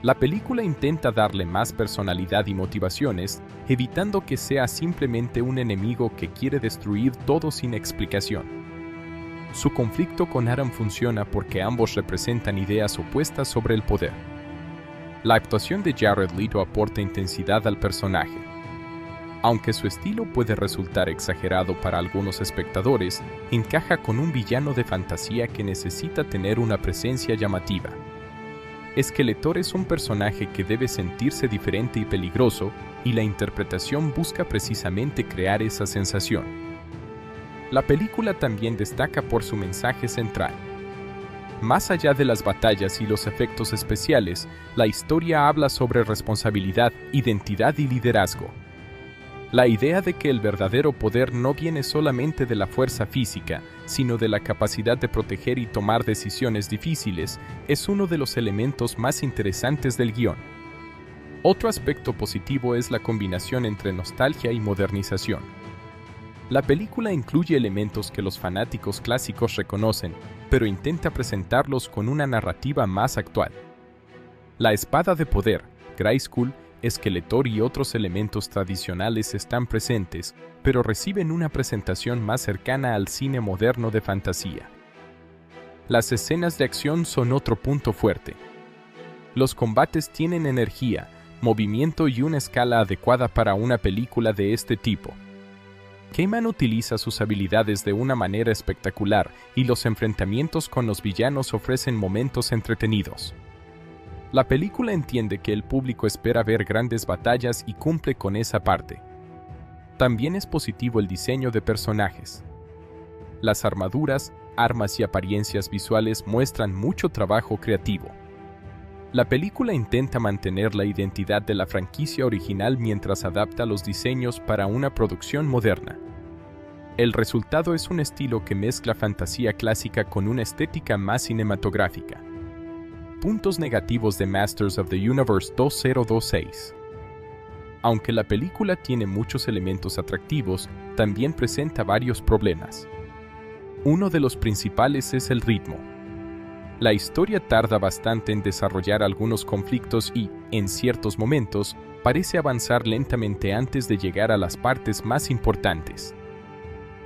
La película intenta darle más personalidad y motivaciones, evitando que sea simplemente un enemigo que quiere destruir todo sin explicación. Su conflicto con Adam funciona porque ambos representan ideas opuestas sobre el poder. La actuación de Jared Leto aporta intensidad al personaje. Aunque su estilo puede resultar exagerado para algunos espectadores, encaja con un villano de fantasía que necesita tener una presencia llamativa. Skeletor es un personaje que debe sentirse diferente y peligroso, y la interpretación busca precisamente crear esa sensación. La película también destaca por su mensaje central. Más allá de las batallas y los efectos especiales, la historia habla sobre responsabilidad, identidad y liderazgo. La idea de que el verdadero poder no viene solamente de la fuerza física, sino de la capacidad de proteger y tomar decisiones difíciles, es uno de los elementos más interesantes del guión. Otro aspecto positivo es la combinación entre nostalgia y modernización. La película incluye elementos que los fanáticos clásicos reconocen, pero intenta presentarlos con una narrativa más actual. La espada de poder, Grayskull, Skeletor y otros elementos tradicionales están presentes, pero reciben una presentación más cercana al cine moderno de fantasía. Las escenas de acción son otro punto fuerte. Los combates tienen energía, movimiento y una escala adecuada para una película de este tipo. He-Man utiliza sus habilidades de una manera espectacular y los enfrentamientos con los villanos ofrecen momentos entretenidos. La película entiende que el público espera ver grandes batallas y cumple con esa parte. También es positivo el diseño de personajes. Las armaduras, armas y apariencias visuales muestran mucho trabajo creativo. La película intenta mantener la identidad de la franquicia original mientras adapta los diseños para una producción moderna. El resultado es un estilo que mezcla fantasía clásica con una estética más cinematográfica. Puntos negativos de Masters of the Universe 2026. Aunque la película tiene muchos elementos atractivos, también presenta varios problemas. Uno de los principales es el ritmo. La historia tarda bastante en desarrollar algunos conflictos y, en ciertos momentos, parece avanzar lentamente antes de llegar a las partes más importantes.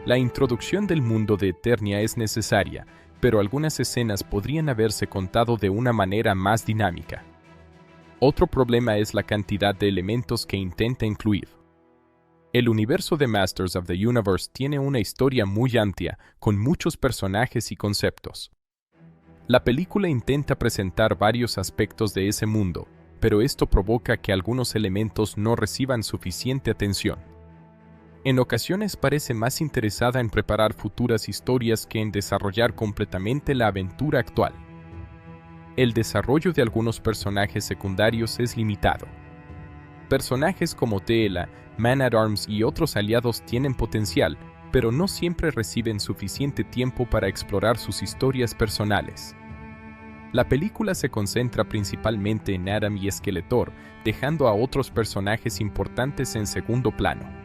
La introducción del mundo de Eternia es necesaria, pero algunas escenas podrían haberse contado de una manera más dinámica. Otro problema es la cantidad de elementos que intenta incluir. El universo de Masters of the Universe tiene una historia muy amplia, con muchos personajes y conceptos. La película intenta presentar varios aspectos de ese mundo, pero esto provoca que algunos elementos no reciban suficiente atención. En ocasiones parece más interesada en preparar futuras historias que en desarrollar completamente la aventura actual. El desarrollo de algunos personajes secundarios es limitado. Personajes como Teela, Man-at-Arms y otros aliados tienen potencial, pero no siempre reciben suficiente tiempo para explorar sus historias personales. La película se concentra principalmente en Adam y Skeletor, dejando a otros personajes importantes en segundo plano.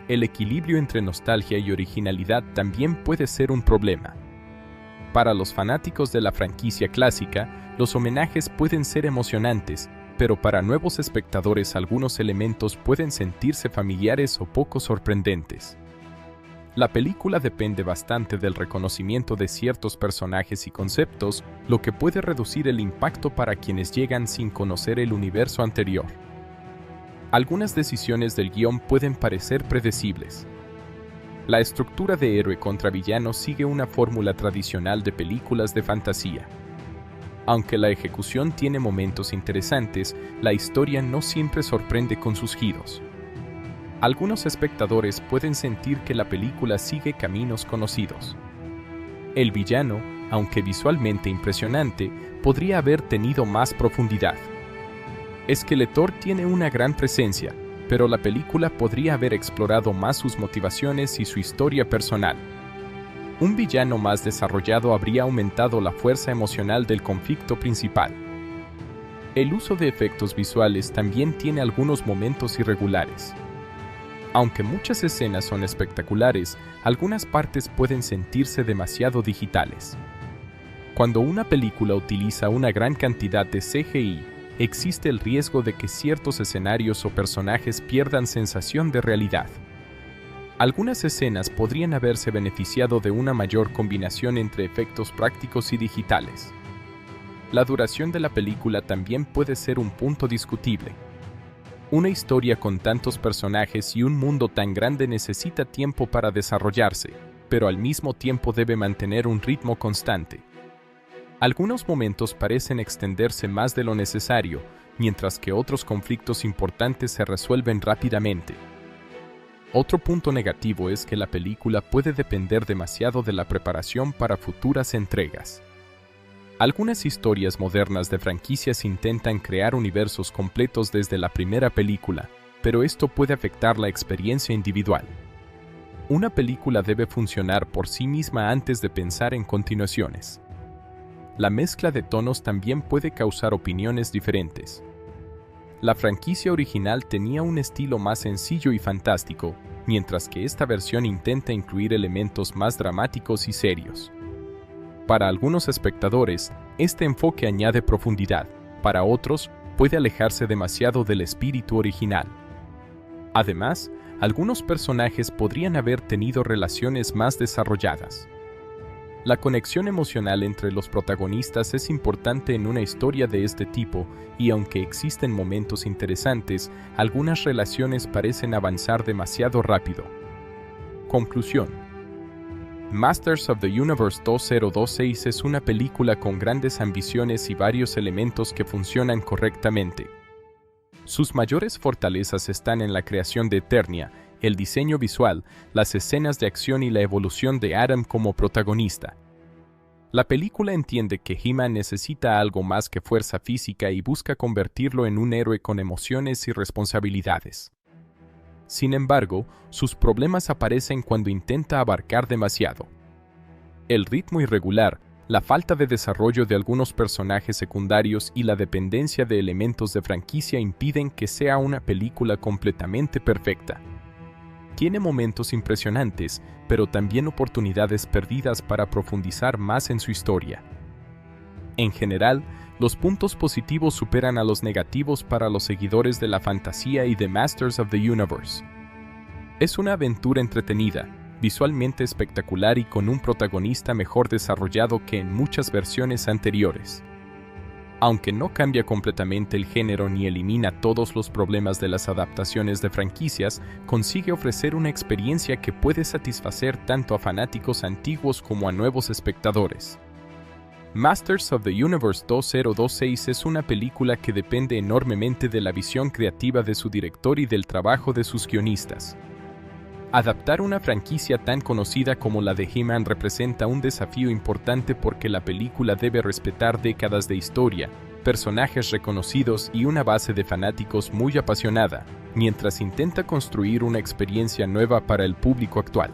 El equilibrio entre nostalgia y originalidad también puede ser un problema. Para los fanáticos de la franquicia clásica, los homenajes pueden ser emocionantes, pero para nuevos espectadores algunos elementos pueden sentirse familiares o poco sorprendentes. La película depende bastante del reconocimiento de ciertos personajes y conceptos, lo que puede reducir el impacto para quienes llegan sin conocer el universo anterior. Algunas decisiones del guión pueden parecer predecibles. La estructura de héroe contra villano sigue una fórmula tradicional de películas de fantasía. Aunque la ejecución tiene momentos interesantes, la historia no siempre sorprende con sus giros. Algunos espectadores pueden sentir que la película sigue caminos conocidos. El villano, aunque visualmente impresionante, podría haber tenido más profundidad. Skeletor tiene una gran presencia, pero la película podría haber explorado más sus motivaciones y su historia personal. Un villano más desarrollado habría aumentado la fuerza emocional del conflicto principal. El uso de efectos visuales también tiene algunos momentos irregulares. Aunque muchas escenas son espectaculares, algunas partes pueden sentirse demasiado digitales. Cuando una película utiliza una gran cantidad de CGI, existe el riesgo de que ciertos escenarios o personajes pierdan sensación de realidad. Algunas escenas podrían haberse beneficiado de una mayor combinación entre efectos prácticos y digitales. La duración de la película también puede ser un punto discutible. Una historia con tantos personajes y un mundo tan grande necesita tiempo para desarrollarse, pero al mismo tiempo debe mantener un ritmo constante. Algunos momentos parecen extenderse más de lo necesario, mientras que otros conflictos importantes se resuelven rápidamente. Otro punto negativo es que la película puede depender demasiado de la preparación para futuras entregas. Algunas historias modernas de franquicias intentan crear universos completos desde la primera película, pero esto puede afectar la experiencia individual. Una película debe funcionar por sí misma antes de pensar en continuaciones. La mezcla de tonos también puede causar opiniones diferentes. La franquicia original tenía un estilo más sencillo y fantástico, mientras que esta versión intenta incluir elementos más dramáticos y serios. Para algunos espectadores, este enfoque añade profundidad, para otros, puede alejarse demasiado del espíritu original. Además, algunos personajes podrían haber tenido relaciones más desarrolladas. La conexión emocional entre los protagonistas es importante en una historia de este tipo, y aunque existen momentos interesantes, algunas relaciones parecen avanzar demasiado rápido. Conclusión. Masters of the Universe 2026 es una película con grandes ambiciones y varios elementos que funcionan correctamente. Sus mayores fortalezas están en la creación de Eternia, el diseño visual, las escenas de acción y la evolución de Adam como protagonista. La película entiende que He-Man necesita algo más que fuerza física y busca convertirlo en un héroe con emociones y responsabilidades. Sin embargo, sus problemas aparecen cuando intenta abarcar demasiado. El ritmo irregular, la falta de desarrollo de algunos personajes secundarios y la dependencia de elementos de franquicia impiden que sea una película completamente perfecta. Tiene momentos impresionantes, pero también oportunidades perdidas para profundizar más en su historia. En general, los puntos positivos superan a los negativos para los seguidores de la fantasía y de Masters of the Universe. Es una aventura entretenida, visualmente espectacular y con un protagonista mejor desarrollado que en muchas versiones anteriores. Aunque no cambia completamente el género ni elimina todos los problemas de las adaptaciones de franquicias, consigue ofrecer una experiencia que puede satisfacer tanto a fanáticos antiguos como a nuevos espectadores. Masters of the Universe 2026 es una película que depende enormemente de la visión creativa de su director y del trabajo de sus guionistas. Adaptar una franquicia tan conocida como la de He-Man representa un desafío importante porque la película debe respetar décadas de historia, personajes reconocidos y una base de fanáticos muy apasionada, mientras intenta construir una experiencia nueva para el público actual.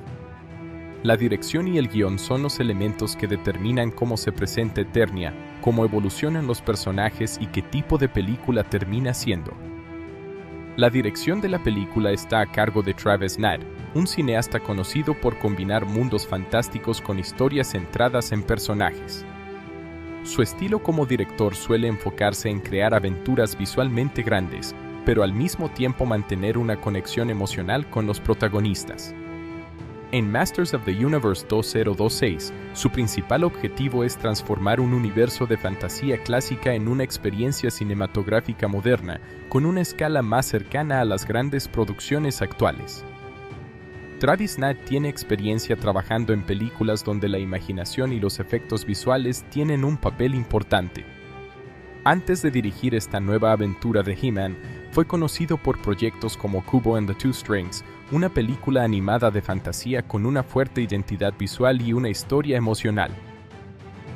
La dirección y el guión son los elementos que determinan cómo se presenta Eternia, cómo evolucionan los personajes y qué tipo de película termina siendo. La dirección de la película está a cargo de Travis Knight, un cineasta conocido por combinar mundos fantásticos con historias centradas en personajes. Su estilo como director suele enfocarse en crear aventuras visualmente grandes, pero al mismo tiempo mantener una conexión emocional con los protagonistas. En Masters of the Universe 2026, su principal objetivo es transformar un universo de fantasía clásica en una experiencia cinematográfica moderna, con una escala más cercana a las grandes producciones actuales. Travis Knight tiene experiencia trabajando en películas donde la imaginación y los efectos visuales tienen un papel importante. Antes de dirigir esta nueva aventura de He-Man, fue conocido por proyectos como Kubo and the Two Strings, una película animada de fantasía con una fuerte identidad visual y una historia emocional.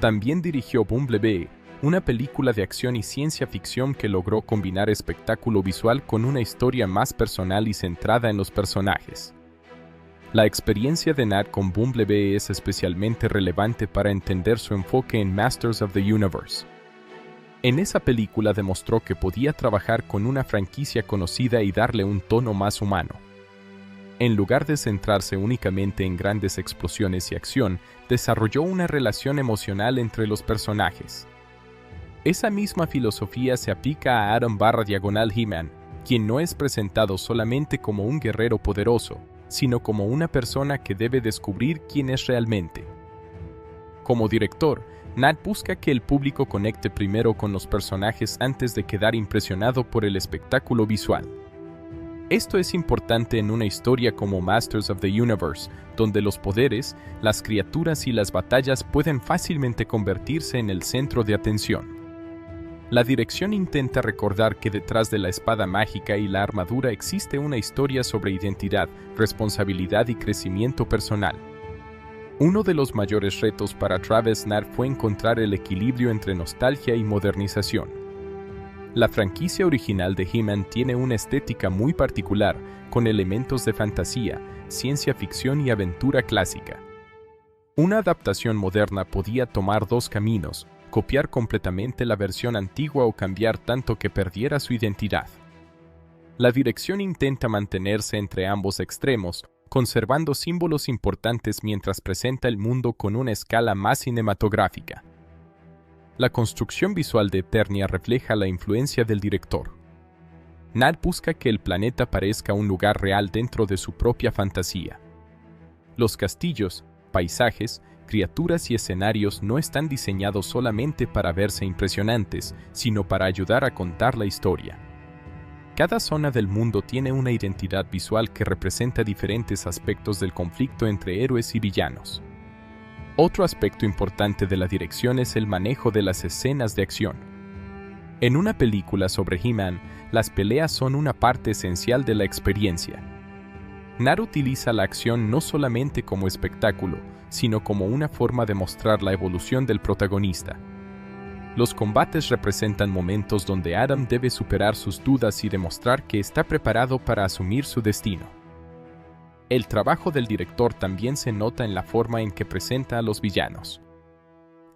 También dirigió Bumblebee, una película de acción y ciencia ficción que logró combinar espectáculo visual con una historia más personal y centrada en los personajes. La experiencia de Nat con Bumblebee es especialmente relevante para entender su enfoque en Masters of the Universe. En esa película demostró que podía trabajar con una franquicia conocida y darle un tono más humano. En lugar de centrarse únicamente en grandes explosiones y acción, desarrolló una relación emocional entre los personajes. Esa misma filosofía se aplica a Adam/Diagonal He-Man, quien no es presentado solamente como un guerrero poderoso, sino como una persona que debe descubrir quién es realmente. Como director, Nat busca que el público conecte primero con los personajes antes de quedar impresionado por el espectáculo visual. Esto es importante en una historia como Masters of the Universe, donde los poderes, las criaturas y las batallas pueden fácilmente convertirse en el centro de atención. La dirección intenta recordar que detrás de la espada mágica y la armadura existe una historia sobre identidad, responsabilidad y crecimiento personal. Uno de los mayores retos para Travis Knight fue encontrar el equilibrio entre nostalgia y modernización. La franquicia original de He-Man tiene una estética muy particular, con elementos de fantasía, ciencia ficción y aventura clásica. Una adaptación moderna podía tomar dos caminos: copiar completamente la versión antigua o cambiar tanto que perdiera su identidad. La dirección intenta mantenerse entre ambos extremos, conservando símbolos importantes mientras presenta el mundo con una escala más cinematográfica. La construcción visual de Eternia refleja la influencia del director. Nat busca que el planeta parezca un lugar real dentro de su propia fantasía. Los castillos, paisajes, criaturas y escenarios no están diseñados solamente para verse impresionantes, sino para ayudar a contar la historia. Cada zona del mundo tiene una identidad visual que representa diferentes aspectos del conflicto entre héroes y villanos. Otro aspecto importante de la dirección es el manejo de las escenas de acción. En una película sobre He-Man, las peleas son una parte esencial de la experiencia. Nat utiliza la acción no solamente como espectáculo, sino como una forma de mostrar la evolución del protagonista. Los combates representan momentos donde Adam debe superar sus dudas y demostrar que está preparado para asumir su destino. El trabajo del director también se nota en la forma en que presenta a los villanos.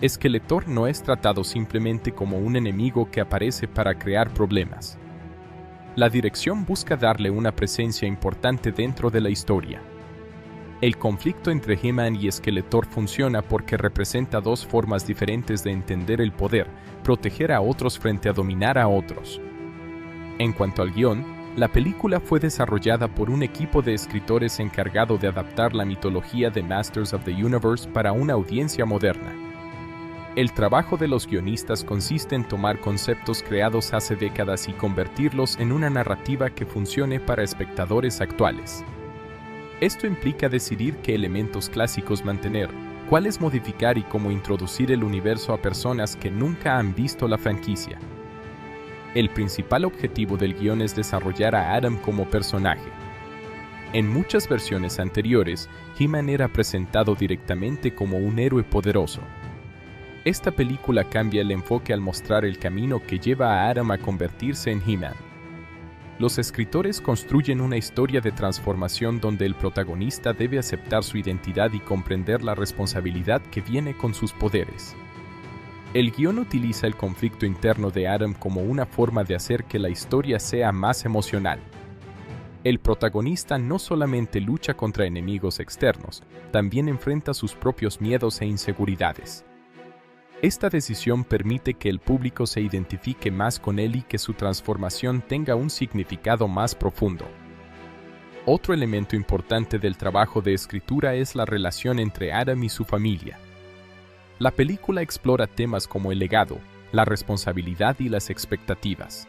Skeletor no es tratado simplemente como un enemigo que aparece para crear problemas. La dirección busca darle una presencia importante dentro de la historia. El conflicto entre He-Man y Skeletor funciona porque representa dos formas diferentes de entender el poder, proteger a otros frente a dominar a otros. En cuanto al guión, la película fue desarrollada por un equipo de escritores encargado de adaptar la mitología de Masters of the Universe para una audiencia moderna. El trabajo de los guionistas consiste en tomar conceptos creados hace décadas y convertirlos en una narrativa que funcione para espectadores actuales. Esto implica decidir qué elementos clásicos mantener, cuáles modificar y cómo introducir el universo a personas que nunca han visto la franquicia. El principal objetivo del guión es desarrollar a Adam como personaje. En muchas versiones anteriores, He-Man era presentado directamente como un héroe poderoso. Esta película cambia el enfoque al mostrar el camino que lleva a Adam a convertirse en He-Man. Los escritores construyen una historia de transformación donde el protagonista debe aceptar su identidad y comprender la responsabilidad que viene con sus poderes. El guión utiliza el conflicto interno de Adam como una forma de hacer que la historia sea más emocional. El protagonista no solamente lucha contra enemigos externos, también enfrenta sus propios miedos e inseguridades. Esta decisión permite que el público se identifique más con él y que su transformación tenga un significado más profundo. Otro elemento importante del trabajo de escritura es la relación entre Adam y su familia. La película explora temas como el legado, la responsabilidad y las expectativas.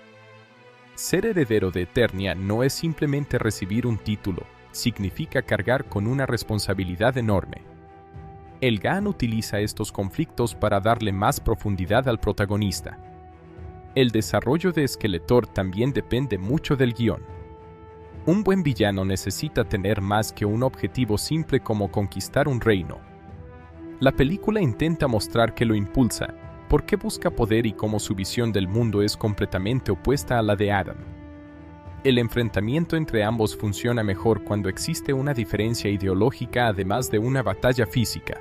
Ser heredero de Eternia no es simplemente recibir un título, significa cargar con una responsabilidad enorme. El guion utiliza estos conflictos para darle más profundidad al protagonista. El desarrollo de Skeletor también depende mucho del guión. Un buen villano necesita tener más que un objetivo simple como conquistar un reino. La película intenta mostrar que lo impulsa, por qué busca poder y cómo su visión del mundo es completamente opuesta a la de Adam. El enfrentamiento entre ambos funciona mejor cuando existe una diferencia ideológica además de una batalla física.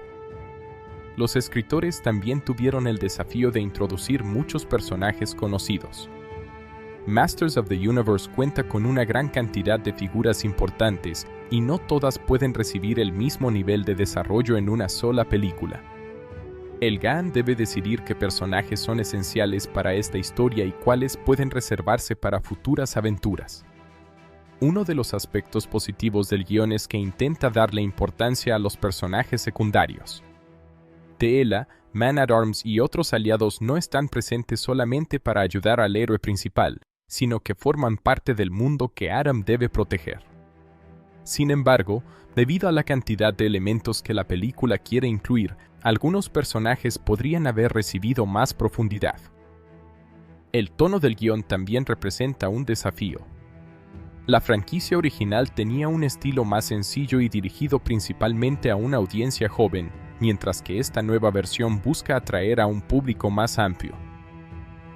Los escritores también tuvieron el desafío de introducir muchos personajes conocidos. Masters of the Universe cuenta con una gran cantidad de figuras importantes y no todas pueden recibir el mismo nivel de desarrollo en una sola película. El guion debe decidir qué personajes son esenciales para esta historia y cuáles pueden reservarse para futuras aventuras. Uno de los aspectos positivos del guión es que intenta darle importancia a los personajes secundarios. Teela, Man-at-Arms y otros aliados no están presentes solamente para ayudar al héroe principal, sino que forman parte del mundo que Adam debe proteger. Sin embargo, debido a la cantidad de elementos que la película quiere incluir, algunos personajes podrían haber recibido más profundidad. El tono del guión también representa un desafío. La franquicia original tenía un estilo más sencillo y dirigido principalmente a una audiencia joven, mientras que esta nueva versión busca atraer a un público más amplio.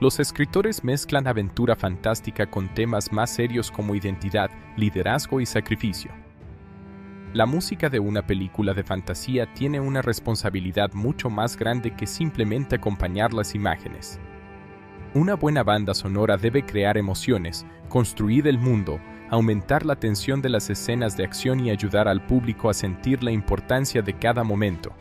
Los escritores mezclan aventura fantástica con temas más serios como identidad, liderazgo y sacrificio. La música de una película de fantasía tiene una responsabilidad mucho más grande que simplemente acompañar las imágenes. Una buena banda sonora debe crear emociones, construir el mundo, aumentar la tensión de las escenas de acción y ayudar al público a sentir la importancia de cada momento.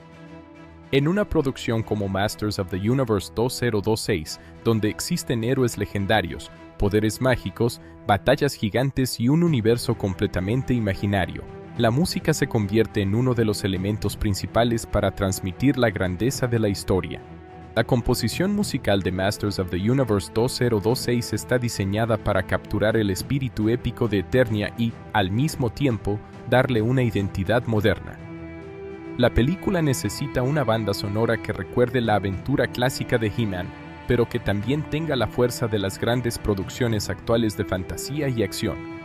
En una producción como Masters of the Universe 2026, donde existen héroes legendarios, poderes mágicos, batallas gigantes y un universo completamente imaginario, la música se convierte en uno de los elementos principales para transmitir la grandeza de la historia. La composición musical de Masters of the Universe 2026 está diseñada para capturar el espíritu épico de Eternia y, al mismo tiempo, darle una identidad moderna. La película necesita una banda sonora que recuerde la aventura clásica de He-Man, pero que también tenga la fuerza de las grandes producciones actuales de fantasía y acción.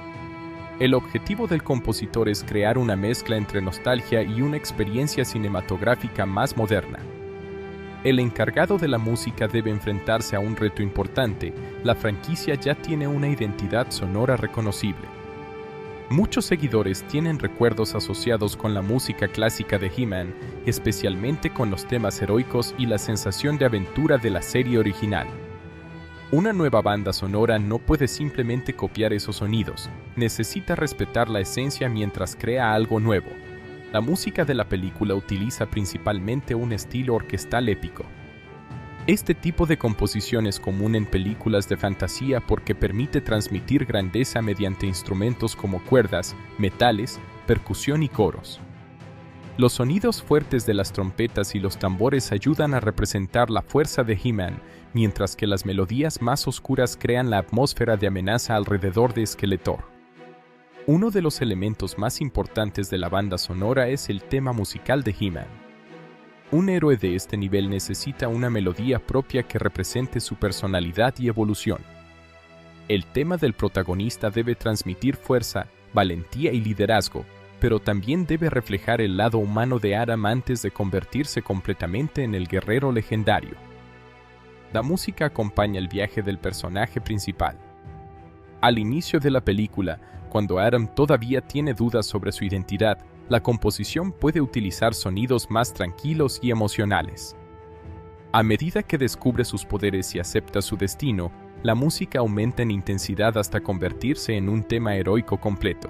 El objetivo del compositor es crear una mezcla entre nostalgia y una experiencia cinematográfica más moderna. El encargado de la música debe enfrentarse a un reto importante. La franquicia ya tiene una identidad sonora reconocible. Muchos seguidores tienen recuerdos asociados con la música clásica de He-Man, especialmente con los temas heroicos y la sensación de aventura de la serie original. Una nueva banda sonora no puede simplemente copiar esos sonidos, necesita respetar la esencia mientras crea algo nuevo. La música de la película utiliza principalmente un estilo orquestal épico. Este tipo de composición es común en películas de fantasía porque permite transmitir grandeza mediante instrumentos como cuerdas, metales, percusión y coros. Los sonidos fuertes de las trompetas y los tambores ayudan a representar la fuerza de He-Man, mientras que las melodías más oscuras crean la atmósfera de amenaza alrededor de Skeletor. Uno de los elementos más importantes de la banda sonora es el tema musical de He-Man. Un héroe de este nivel necesita una melodía propia que represente su personalidad y evolución. El tema del protagonista debe transmitir fuerza, valentía y liderazgo, pero también debe reflejar el lado humano de Aram antes de convertirse completamente en el guerrero legendario. La música acompaña el viaje del personaje principal. Al inicio de la película, cuando Aram todavía tiene dudas sobre su identidad, la composición puede utilizar sonidos más tranquilos y emocionales. A medida que descubre sus poderes y acepta su destino, la música aumenta en intensidad hasta convertirse en un tema heroico completo.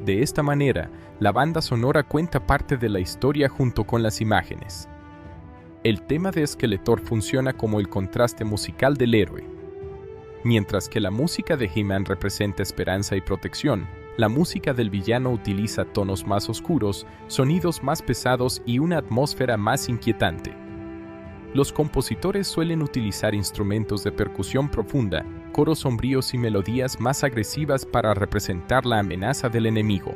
De esta manera, la banda sonora cuenta parte de la historia junto con las imágenes. El tema de Skeletor funciona como el contraste musical del héroe. Mientras que la música de He-Man representa esperanza y protección, la música del villano utiliza tonos más oscuros, sonidos más pesados y una atmósfera más inquietante. Los compositores suelen utilizar instrumentos de percusión profunda, coros sombríos y melodías más agresivas para representar la amenaza del enemigo.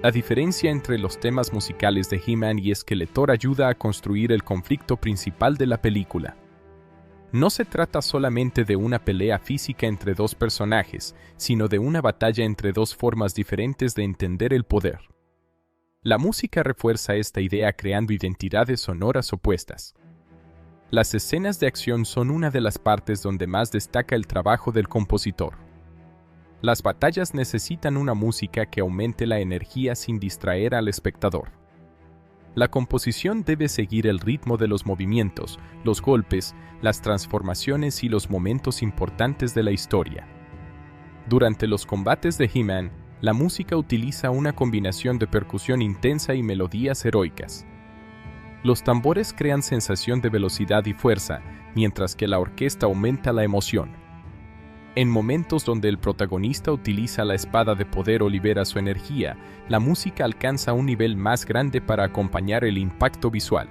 La diferencia entre los temas musicales de He-Man y Skeletor ayuda a construir el conflicto principal de la película. No se trata solamente de una pelea física entre dos personajes, sino de una batalla entre dos formas diferentes de entender el poder. La música refuerza esta idea creando identidades sonoras opuestas. Las escenas de acción son una de las partes donde más destaca el trabajo del compositor. Las batallas necesitan una música que aumente la energía sin distraer al espectador. La composición debe seguir el ritmo de los movimientos, los golpes, las transformaciones y los momentos importantes de la historia. Durante los combates de He-Man, la música utiliza una combinación de percusión intensa y melodías heroicas. Los tambores crean sensación de velocidad y fuerza, mientras que la orquesta aumenta la emoción. En momentos donde el protagonista utiliza la espada de poder o libera su energía, la música alcanza un nivel más grande para acompañar el impacto visual.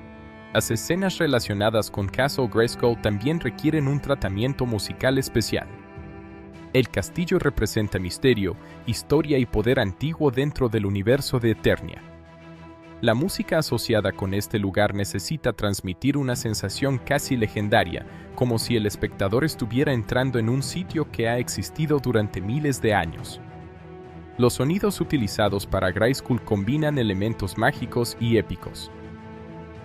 Las escenas relacionadas con Castle Grayskull también requieren un tratamiento musical especial. El castillo representa misterio, historia y poder antiguo dentro del universo de Eternia. La música asociada con este lugar necesita transmitir una sensación casi legendaria, como si el espectador estuviera entrando en un sitio que ha existido durante miles de años. Los sonidos utilizados para Grayskull combinan elementos mágicos y épicos.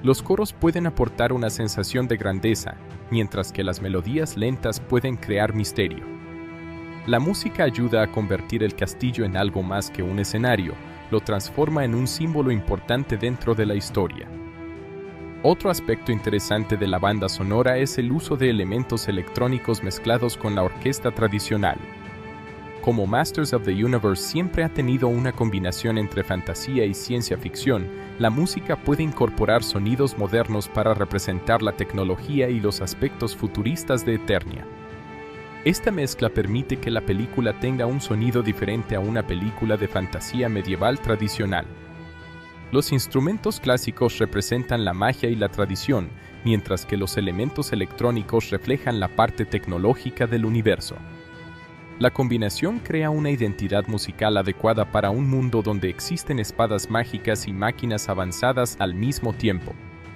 Los coros pueden aportar una sensación de grandeza, mientras que las melodías lentas pueden crear misterio. La música ayuda a convertir el castillo en algo más que un escenario, lo transforma en un símbolo importante dentro de la historia. Otro aspecto interesante de la banda sonora es el uso de elementos electrónicos mezclados con la orquesta tradicional. Como Masters of the Universe siempre ha tenido una combinación entre fantasía y ciencia ficción, la música puede incorporar sonidos modernos para representar la tecnología y los aspectos futuristas de Eternia. Esta mezcla permite que la película tenga un sonido diferente a una película de fantasía medieval tradicional. Los instrumentos clásicos representan la magia y la tradición, mientras que los elementos electrónicos reflejan la parte tecnológica del universo. La combinación crea una identidad musical adecuada para un mundo donde existen espadas mágicas y máquinas avanzadas al mismo tiempo.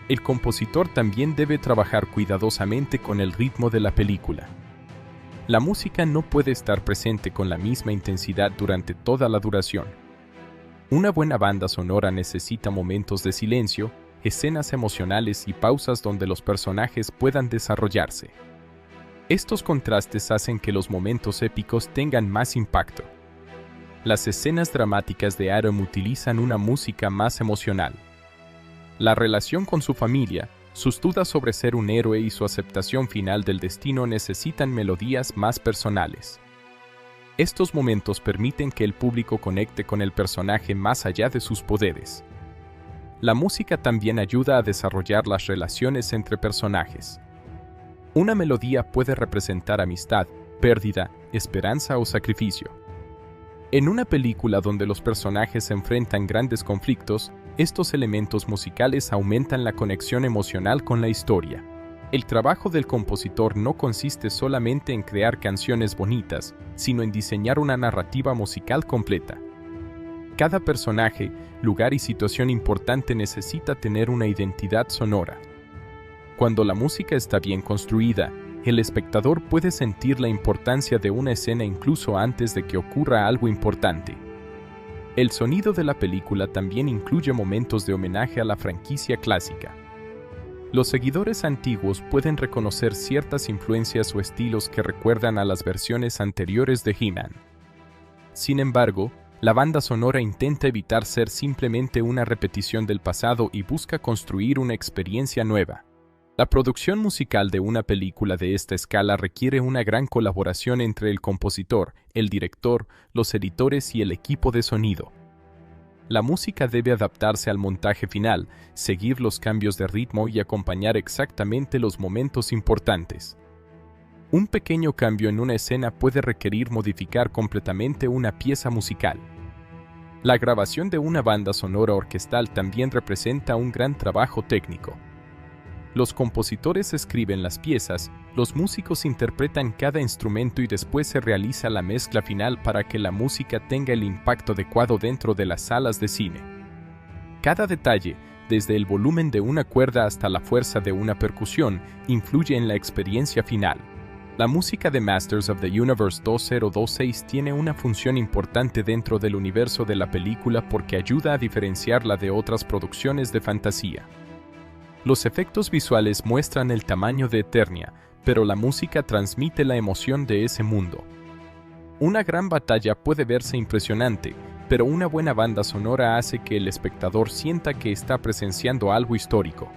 El compositor también debe trabajar cuidadosamente con el ritmo de la película. La música no puede estar presente con la misma intensidad durante toda la duración. Una buena banda sonora necesita momentos de silencio, escenas emocionales y pausas donde los personajes puedan desarrollarse. Estos contrastes hacen que los momentos épicos tengan más impacto. Las escenas dramáticas de Adam utilizan una música más emocional. La relación con su familia, sus dudas sobre ser un héroe y su aceptación final del destino necesitan melodías más personales. Estos momentos permiten que el público conecte con el personaje más allá de sus poderes. La música también ayuda a desarrollar las relaciones entre personajes. Una melodía puede representar amistad, pérdida, esperanza o sacrificio. En una película donde los personajes enfrentan grandes conflictos, estos elementos musicales aumentan la conexión emocional con la historia. El trabajo del compositor no consiste solamente en crear canciones bonitas, sino en diseñar una narrativa musical completa. Cada personaje, lugar y situación importante necesita tener una identidad sonora. Cuando la música está bien construida, el espectador puede sentir la importancia de una escena incluso antes de que ocurra algo importante. El sonido de la película también incluye momentos de homenaje a la franquicia clásica. Los seguidores antiguos pueden reconocer ciertas influencias o estilos que recuerdan a las versiones anteriores de He-Man. Sin embargo, la banda sonora intenta evitar ser simplemente una repetición del pasado y busca construir una experiencia nueva. La producción musical de una película de esta escala requiere una gran colaboración entre el compositor, el director, los editores y el equipo de sonido. La música debe adaptarse al montaje final, seguir los cambios de ritmo y acompañar exactamente los momentos importantes. Un pequeño cambio en una escena puede requerir modificar completamente una pieza musical. La grabación de una banda sonora orquestal también representa un gran trabajo técnico. Los compositores escriben las piezas, los músicos interpretan cada instrumento y después se realiza la mezcla final para que la música tenga el impacto adecuado dentro de las salas de cine. Cada detalle, desde el volumen de una cuerda hasta la fuerza de una percusión, influye en la experiencia final. La música de Masters of the Universe 2026 tiene una función importante dentro del universo de la película porque ayuda a diferenciarla de otras producciones de fantasía. Los efectos visuales muestran el tamaño de Eternia, pero la música transmite la emoción de ese mundo. Una gran batalla puede verse impresionante, pero una buena banda sonora hace que el espectador sienta que está presenciando algo histórico.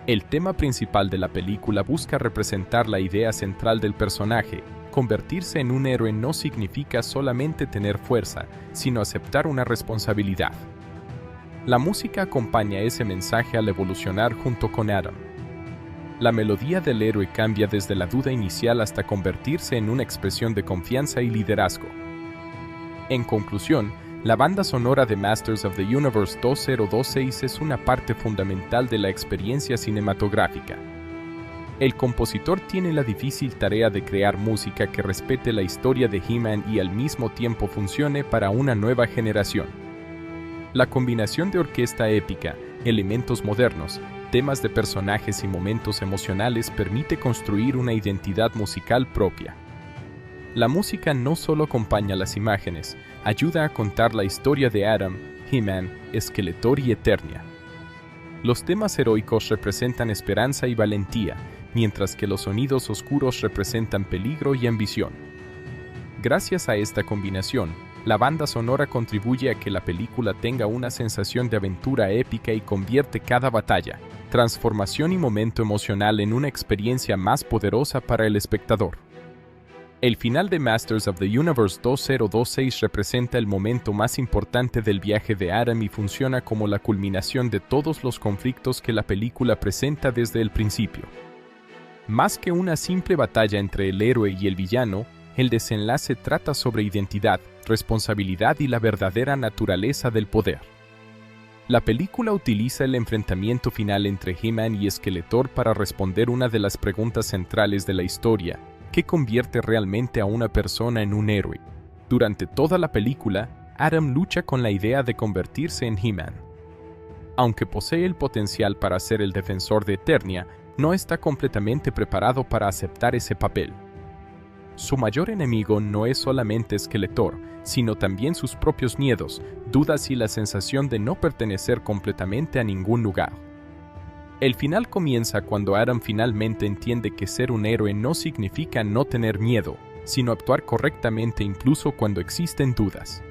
El tema principal de la película busca representar la idea central del personaje. Convertirse en un héroe no significa solamente tener fuerza, sino aceptar una responsabilidad. La música acompaña ese mensaje al evolucionar junto con Adam. La melodía del héroe cambia desde la duda inicial hasta convertirse en una expresión de confianza y liderazgo. En conclusión, la banda sonora de Masters of the Universe 2026 es una parte fundamental de la experiencia cinematográfica. El compositor tiene la difícil tarea de crear música que respete la historia de He-Man y al mismo tiempo funcione para una nueva generación. La combinación de orquesta épica, elementos modernos, temas de personajes y momentos emocionales permite construir una identidad musical propia. La música no solo acompaña las imágenes, ayuda a contar la historia de Adam, He-Man, Skeletor y Eternia. Los temas heroicos representan esperanza y valentía, mientras que los sonidos oscuros representan peligro y ambición. Gracias a esta combinación, la banda sonora contribuye a que la película tenga una sensación de aventura épica y convierte cada batalla, transformación y momento emocional en una experiencia más poderosa para el espectador. El final de Masters of the Universe 2026 representa el momento más importante del viaje de Adam y funciona como la culminación de todos los conflictos que la película presenta desde el principio. Más que una simple batalla entre el héroe y el villano, el desenlace trata sobre identidad, responsabilidad y la verdadera naturaleza del poder. La película utiliza el enfrentamiento final entre He-Man y Skeletor para responder una de las preguntas centrales de la historia: ¿qué convierte realmente a una persona en un héroe? Durante toda la película, Adam lucha con la idea de convertirse en He-Man. Aunque posee el potencial para ser el defensor de Eternia, no está completamente preparado para aceptar ese papel. Su mayor enemigo no es solamente Skeletor, sino también sus propios miedos, dudas y la sensación de no pertenecer completamente a ningún lugar. El final comienza cuando Adam finalmente entiende que ser un héroe no significa no tener miedo, sino actuar correctamente incluso cuando existen dudas.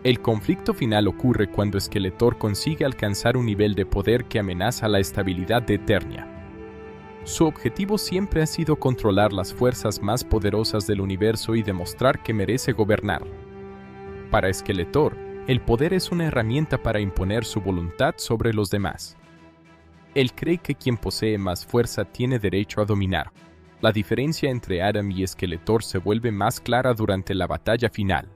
El conflicto final ocurre cuando Skeletor consigue alcanzar un nivel de poder que amenaza la estabilidad de Eternia. Su objetivo siempre ha sido controlar las fuerzas más poderosas del universo y demostrar que merece gobernar. Para Skeletor, el poder es una herramienta para imponer su voluntad sobre los demás. Él cree que quien posee más fuerza tiene derecho a dominar. La diferencia entre Adam y Skeletor se vuelve más clara durante la batalla final.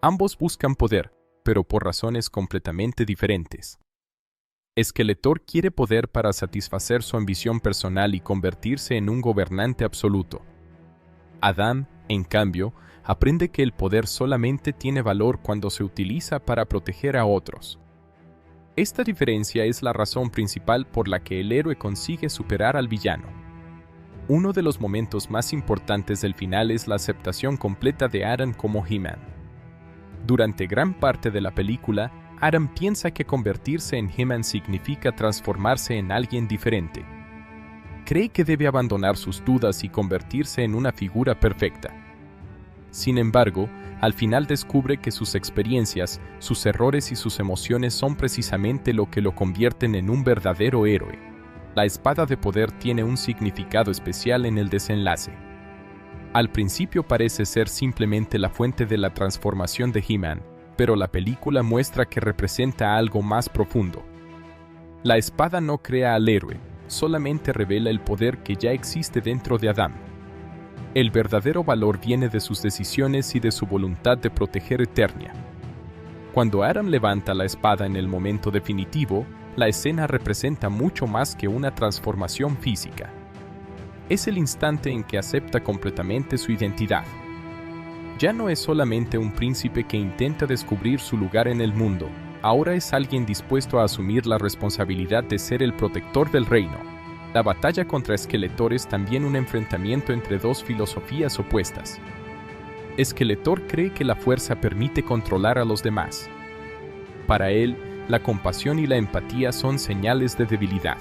Ambos buscan poder, pero por razones completamente diferentes. Skeletor quiere poder para satisfacer su ambición personal y convertirse en un gobernante absoluto. Adam, en cambio, aprende que el poder solamente tiene valor cuando se utiliza para proteger a otros. Esta diferencia es la razón principal por la que el héroe consigue superar al villano. Uno de los momentos más importantes del final es la aceptación completa de Adam como He-Man. Durante gran parte de la película, Adam piensa que convertirse en He-Man significa transformarse en alguien diferente. Cree que debe abandonar sus dudas y convertirse en una figura perfecta. Sin embargo, al final descubre que sus experiencias, sus errores y sus emociones son precisamente lo que lo convierten en un verdadero héroe. La espada de poder tiene un significado especial en el desenlace. Al principio parece ser simplemente la fuente de la transformación de He-Man, pero la película muestra que representa algo más profundo. La espada no crea al héroe, solamente revela el poder que ya existe dentro de Adam. El verdadero valor viene de sus decisiones y de su voluntad de proteger Eternia. Cuando Adam levanta la espada en el momento definitivo, la escena representa mucho más que una transformación física. Es el instante en que acepta completamente su identidad. Ya no es solamente un príncipe que intenta descubrir su lugar en el mundo, ahora es alguien dispuesto a asumir la responsabilidad de ser el protector del reino. La batalla contra Skeletor es también un enfrentamiento entre dos filosofías opuestas. Skeletor cree que la fuerza permite controlar a los demás. Para él, la compasión y la empatía son señales de debilidad.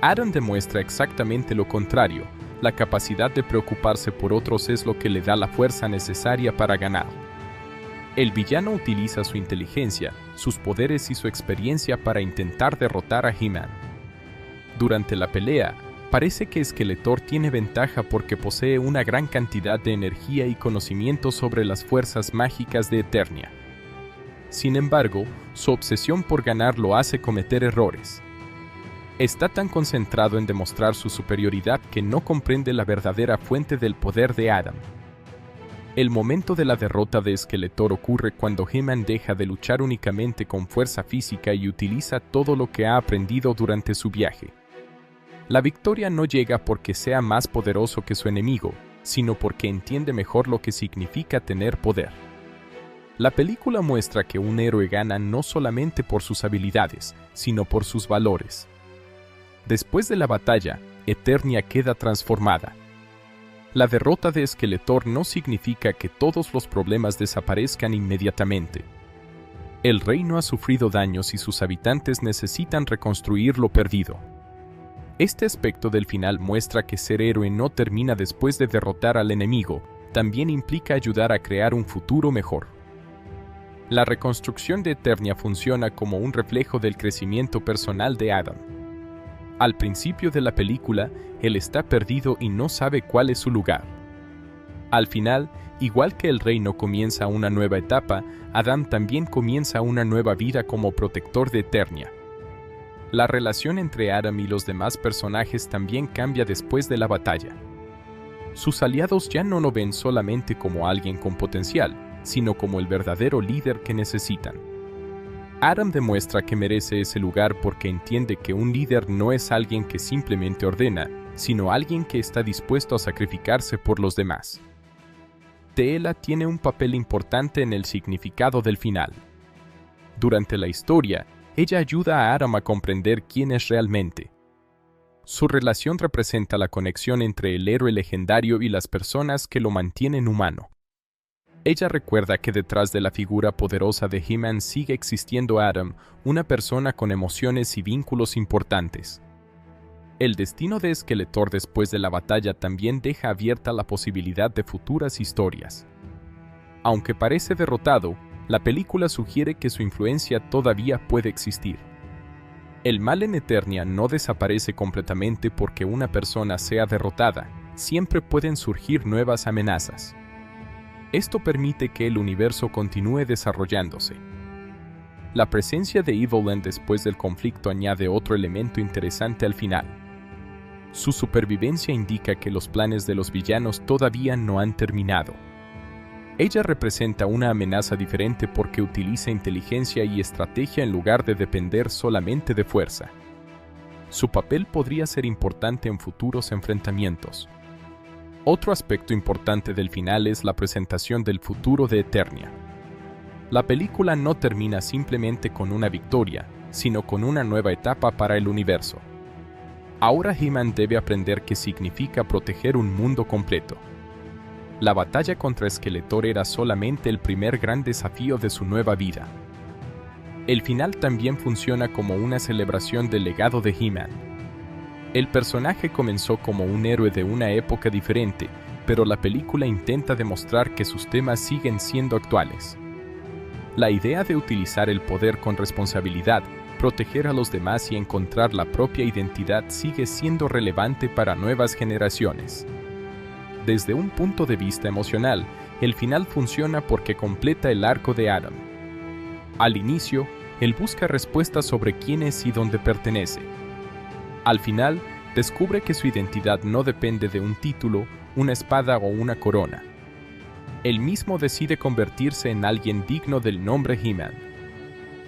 Adam demuestra exactamente lo contrario. La capacidad de preocuparse por otros es lo que le da la fuerza necesaria para ganar. El villano utiliza su inteligencia, sus poderes y su experiencia para intentar derrotar a He-Man. Durante la pelea, parece que Skeletor tiene ventaja porque posee una gran cantidad de energía y conocimiento sobre las fuerzas mágicas de Eternia. Sin embargo, su obsesión por ganar lo hace cometer errores. Está tan concentrado en demostrar su superioridad que no comprende la verdadera fuente del poder de Adam. El momento de la derrota de Skeletor ocurre cuando He-Man deja de luchar únicamente con fuerza física y utiliza todo lo que ha aprendido durante su viaje. La victoria no llega porque sea más poderoso que su enemigo, sino porque entiende mejor lo que significa tener poder. La película muestra que un héroe gana no solamente por sus habilidades, sino por sus valores. Después de la batalla, Eternia queda transformada. La derrota de Skeletor no significa que todos los problemas desaparezcan inmediatamente. El reino ha sufrido daños y sus habitantes necesitan reconstruir lo perdido. Este aspecto del final muestra que ser héroe no termina después de derrotar al enemigo, también implica ayudar a crear un futuro mejor. La reconstrucción de Eternia funciona como un reflejo del crecimiento personal de Adam. Al principio de la película, él está perdido y no sabe cuál es su lugar. Al final, igual que el reino comienza una nueva etapa, Adam también comienza una nueva vida como protector de Eternia. La relación entre Adam y los demás personajes también cambia después de la batalla. Sus aliados ya no lo ven solamente como alguien con potencial, sino como el verdadero líder que necesitan. Adam demuestra que merece ese lugar porque entiende que un líder no es alguien que simplemente ordena, sino alguien que está dispuesto a sacrificarse por los demás. Teela tiene un papel importante en el significado del final. Durante la historia, ella ayuda a Adam a comprender quién es realmente. Su relación representa la conexión entre el héroe legendario y las personas que lo mantienen humano. Ella recuerda que detrás de la figura poderosa de He-Man sigue existiendo Adam, una persona con emociones y vínculos importantes. El destino de Skeletor después de la batalla también deja abierta la posibilidad de futuras historias. Aunque parece derrotado, la película sugiere que su influencia todavía puede existir. El mal en Eternia no desaparece completamente porque una persona sea derrotada, siempre pueden surgir nuevas amenazas. Esto permite que el universo continúe desarrollándose. La presencia de Evil End después del conflicto añade otro elemento interesante al final. Su supervivencia indica que los planes de los villanos todavía no han terminado. Ella representa una amenaza diferente porque utiliza inteligencia y estrategia en lugar de depender solamente de fuerza. Su papel podría ser importante en futuros enfrentamientos. Otro aspecto importante del final es la presentación del futuro de Eternia. La película no termina simplemente con una victoria, sino con una nueva etapa para el universo. Ahora He-Man debe aprender qué significa proteger un mundo completo. La batalla contra Skeletor era solamente el primer gran desafío de su nueva vida. El final también funciona como una celebración del legado de He-Man. El personaje comenzó como un héroe de una época diferente, pero la película intenta demostrar que sus temas siguen siendo actuales. La idea de utilizar el poder con responsabilidad, proteger a los demás y encontrar la propia identidad sigue siendo relevante para nuevas generaciones. Desde un punto de vista emocional, el final funciona porque completa el arco de Adam. Al inicio, él busca respuestas sobre quién es y dónde pertenece. Al final, descubre que su identidad no depende de un título, una espada o una corona. Él mismo decide convertirse en alguien digno del nombre He-Man.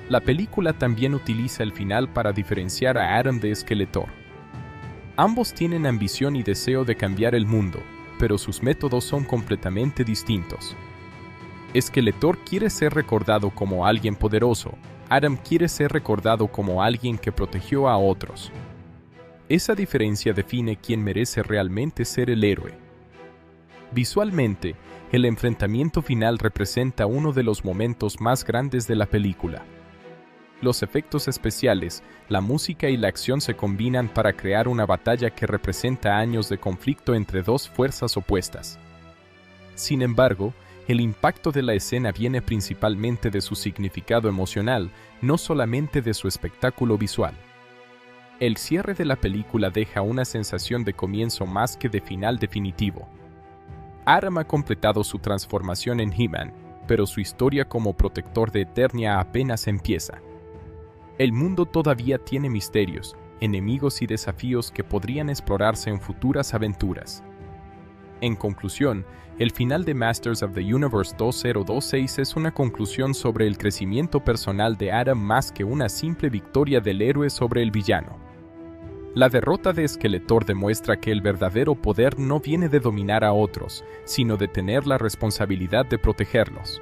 La película también utiliza el final para diferenciar a Adam de Skeletor. Ambos tienen ambición y deseo de cambiar el mundo, pero sus métodos son completamente distintos. Skeletor quiere ser recordado como alguien poderoso, Adam quiere ser recordado como alguien que protegió a otros. Esa diferencia define quién merece realmente ser el héroe. Visualmente, el enfrentamiento final representa uno de los momentos más grandes de la película. Los efectos especiales, la música y la acción se combinan para crear una batalla que representa años de conflicto entre dos fuerzas opuestas. Sin embargo, el impacto de la escena viene principalmente de su significado emocional, no solamente de su espectáculo visual. El cierre de la película deja una sensación de comienzo más que de final definitivo. Adam ha completado su transformación en He-Man, pero su historia como protector de Eternia apenas empieza. El mundo todavía tiene misterios, enemigos y desafíos que podrían explorarse en futuras aventuras. En conclusión, el final de Masters of the Universe 2026 es una conclusión sobre el crecimiento personal de Adam más que una simple victoria del héroe sobre el villano. La derrota de Skeletor demuestra que el verdadero poder no viene de dominar a otros, sino de tener la responsabilidad de protegerlos.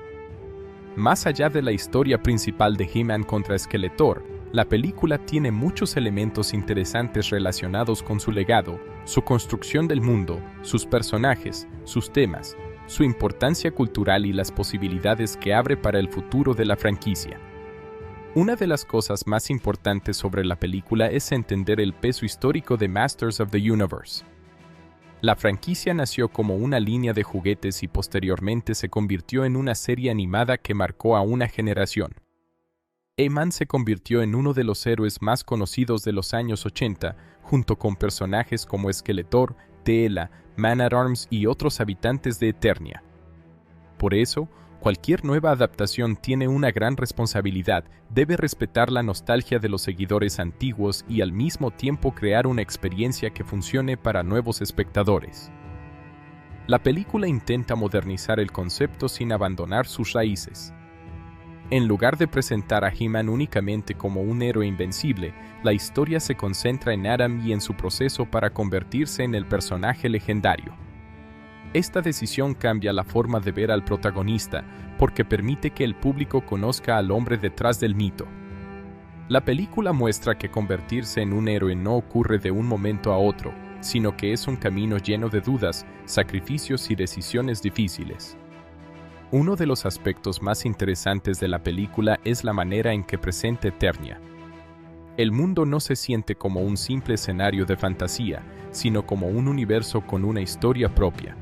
Más allá de la historia principal de He-Man contra Skeletor, la película tiene muchos elementos interesantes relacionados con su legado, su construcción del mundo, sus personajes, sus temas, su importancia cultural y las posibilidades que abre para el futuro de la franquicia. Una de las cosas más importantes sobre la película es entender el peso histórico de Masters of the Universe. La franquicia nació como una línea de juguetes y posteriormente se convirtió en una serie animada que marcó a una generación. He-Man se convirtió en uno de los héroes más conocidos de los años 80, junto con personajes como Skeletor, Teela, Man-at-Arms y otros habitantes de Eternia. Por eso, cualquier nueva adaptación tiene una gran responsabilidad, debe respetar la nostalgia de los seguidores antiguos y al mismo tiempo crear una experiencia que funcione para nuevos espectadores. La película intenta modernizar el concepto sin abandonar sus raíces. En lugar de presentar a He-Man únicamente como un héroe invencible, la historia se concentra en Adam y en su proceso para convertirse en el personaje legendario. Esta decisión cambia la forma de ver al protagonista, porque permite que el público conozca al hombre detrás del mito. La película muestra que convertirse en un héroe no ocurre de un momento a otro, sino que es un camino lleno de dudas, sacrificios y decisiones difíciles. Uno de los aspectos más interesantes de la película es la manera en que presenta Eternia. El mundo no se siente como un simple escenario de fantasía, sino como un universo con una historia propia.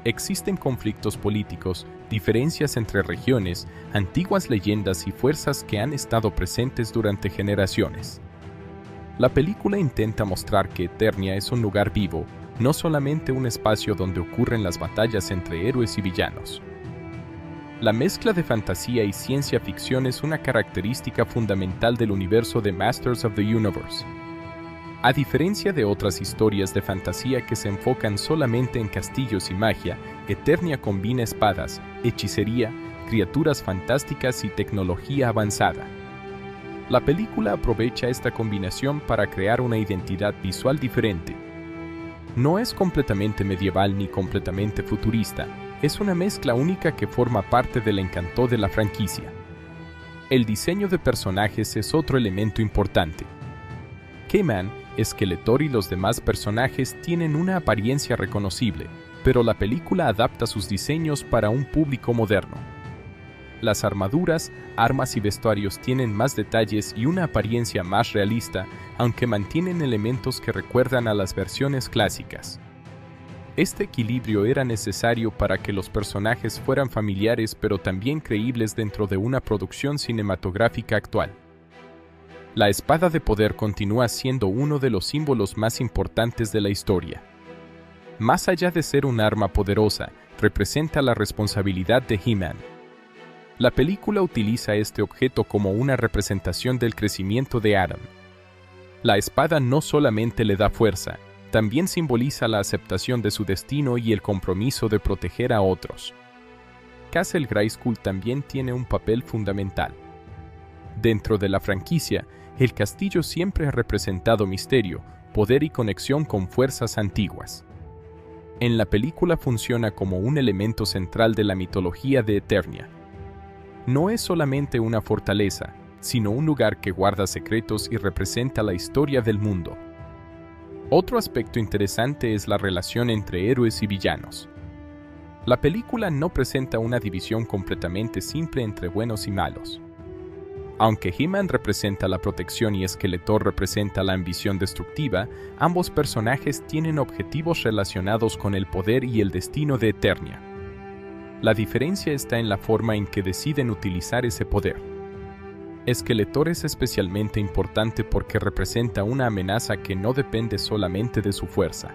Existen conflictos políticos, diferencias entre regiones, antiguas leyendas y fuerzas que han estado presentes durante generaciones. La película intenta mostrar que Eternia es un lugar vivo, no solamente un espacio donde ocurren las batallas entre héroes y villanos. La mezcla de fantasía y ciencia ficción es una característica fundamental del universo de Masters of the Universe. A diferencia de otras historias de fantasía que se enfocan solamente en castillos y magia, Eternia combina espadas, hechicería, criaturas fantásticas y tecnología avanzada. La película aprovecha esta combinación para crear una identidad visual diferente. No es completamente medieval ni completamente futurista, es una mezcla única que forma parte del encanto de la franquicia. El diseño de personajes es otro elemento importante. He-Man, Skeletor y los demás personajes tienen una apariencia reconocible, pero la película adapta sus diseños para un público moderno. Las armaduras, armas y vestuarios tienen más detalles y una apariencia más realista, aunque mantienen elementos que recuerdan a las versiones clásicas. Este equilibrio era necesario para que los personajes fueran familiares pero también creíbles dentro de una producción cinematográfica actual. La espada de poder continúa siendo uno de los símbolos más importantes de la historia. Más allá de ser un arma poderosa, representa la responsabilidad de He-Man. La película utiliza este objeto como una representación del crecimiento de Adam. La espada no solamente le da fuerza, también simboliza la aceptación de su destino y el compromiso de proteger a otros. Castle Grayskull también tiene un papel fundamental. Dentro de la franquicia, el castillo siempre ha representado misterio, poder y conexión con fuerzas antiguas. En la película funciona como un elemento central de la mitología de Eternia. No es solamente una fortaleza, sino un lugar que guarda secretos y representa la historia del mundo. Otro aspecto interesante es la relación entre héroes y villanos. La película no presenta una división completamente simple entre buenos y malos. Aunque He-Man representa la protección y Skeletor representa la ambición destructiva, ambos personajes tienen objetivos relacionados con el poder y el destino de Eternia. La diferencia está en la forma en que deciden utilizar ese poder. Skeletor es especialmente importante porque representa una amenaza que no depende solamente de su fuerza.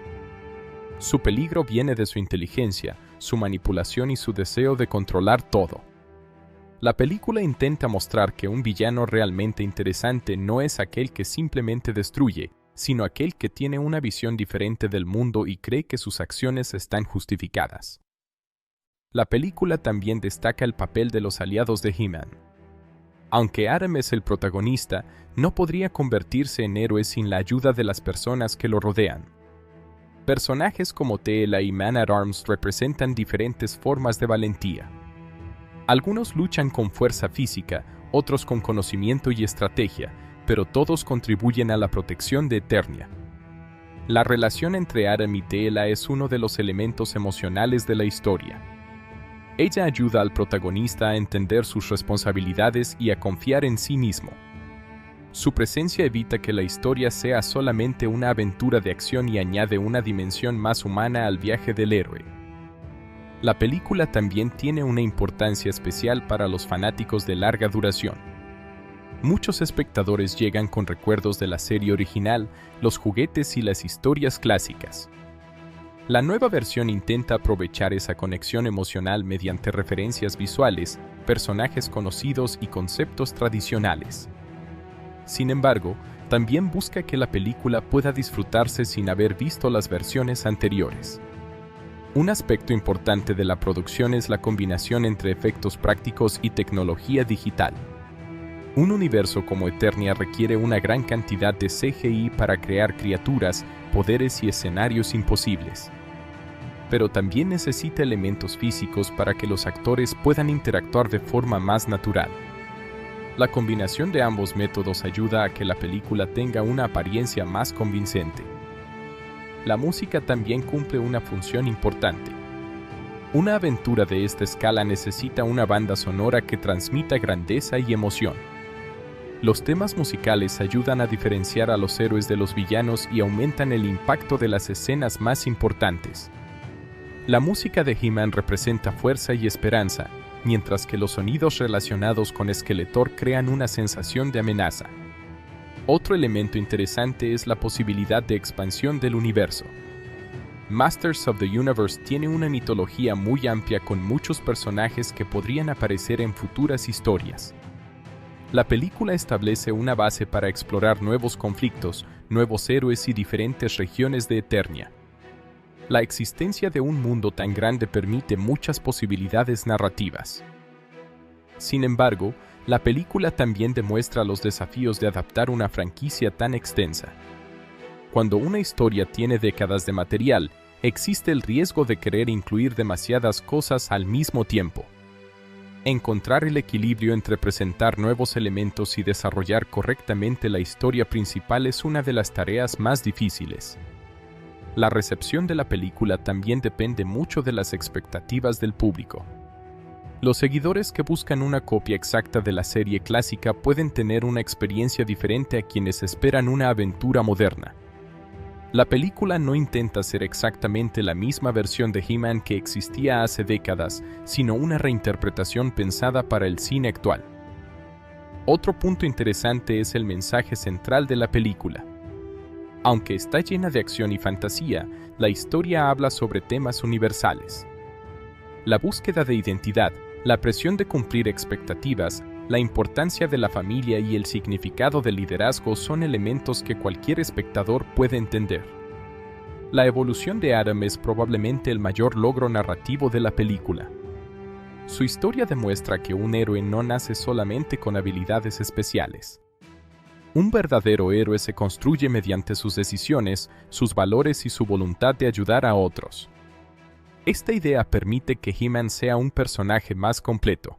Su peligro viene de su inteligencia, su manipulación y su deseo de controlar todo. La película intenta mostrar que un villano realmente interesante no es aquel que simplemente destruye, sino aquel que tiene una visión diferente del mundo y cree que sus acciones están justificadas. La película también destaca el papel de los aliados de He-Man. Aunque Adam es el protagonista, no podría convertirse en héroe sin la ayuda de las personas que lo rodean. Personajes como Teela y Man-at-Arms representan diferentes formas de valentía. Algunos luchan con fuerza física, otros con conocimiento y estrategia, pero todos contribuyen a la protección de Eternia. La relación entre Adam y Teela es uno de los elementos emocionales de la historia. Ella ayuda al protagonista a entender sus responsabilidades y a confiar en sí mismo. Su presencia evita que la historia sea solamente una aventura de acción y añade una dimensión más humana al viaje del héroe. La película también tiene una importancia especial para los fanáticos de larga duración. Muchos espectadores llegan con recuerdos de la serie original, los juguetes y las historias clásicas. La nueva versión intenta aprovechar esa conexión emocional mediante referencias visuales, personajes conocidos y conceptos tradicionales. Sin embargo, también busca que la película pueda disfrutarse sin haber visto las versiones anteriores. Un aspecto importante de la producción es la combinación entre efectos prácticos y tecnología digital. Un universo como Eternia requiere una gran cantidad de CGI para crear criaturas, poderes y escenarios imposibles. Pero también necesita elementos físicos para que los actores puedan interactuar de forma más natural. La combinación de ambos métodos ayuda a que la película tenga una apariencia más convincente. La música también cumple una función importante. Una aventura de esta escala necesita una banda sonora que transmita grandeza y emoción. Los temas musicales ayudan a diferenciar a los héroes de los villanos y aumentan el impacto de las escenas más importantes. La música de He-Man representa fuerza y esperanza, mientras que los sonidos relacionados con Skeletor crean una sensación de amenaza. Otro elemento interesante es la posibilidad de expansión del universo. Masters of the Universe tiene una mitología muy amplia con muchos personajes que podrían aparecer en futuras historias. La película establece una base para explorar nuevos conflictos, nuevos héroes y diferentes regiones de Eternia. La existencia de un mundo tan grande permite muchas posibilidades narrativas. Sin embargo, la película también demuestra los desafíos de adaptar una franquicia tan extensa. Cuando una historia tiene décadas de material, existe el riesgo de querer incluir demasiadas cosas al mismo tiempo. Encontrar el equilibrio entre presentar nuevos elementos y desarrollar correctamente la historia principal es una de las tareas más difíciles. La recepción de la película también depende mucho de las expectativas del público. Los seguidores que buscan una copia exacta de la serie clásica pueden tener una experiencia diferente a quienes esperan una aventura moderna. La película no intenta ser exactamente la misma versión de He-Man que existía hace décadas, sino una reinterpretación pensada para el cine actual. Otro punto interesante es el mensaje central de la película. Aunque está llena de acción y fantasía, la historia habla sobre temas universales. La búsqueda de identidad, la presión de cumplir expectativas, la importancia de la familia y el significado del liderazgo son elementos que cualquier espectador puede entender. La evolución de Adam es probablemente el mayor logro narrativo de la película. Su historia demuestra que un héroe no nace solamente con habilidades especiales. Un verdadero héroe se construye mediante sus decisiones, sus valores y su voluntad de ayudar a otros. Esta idea permite que He-Man sea un personaje más completo.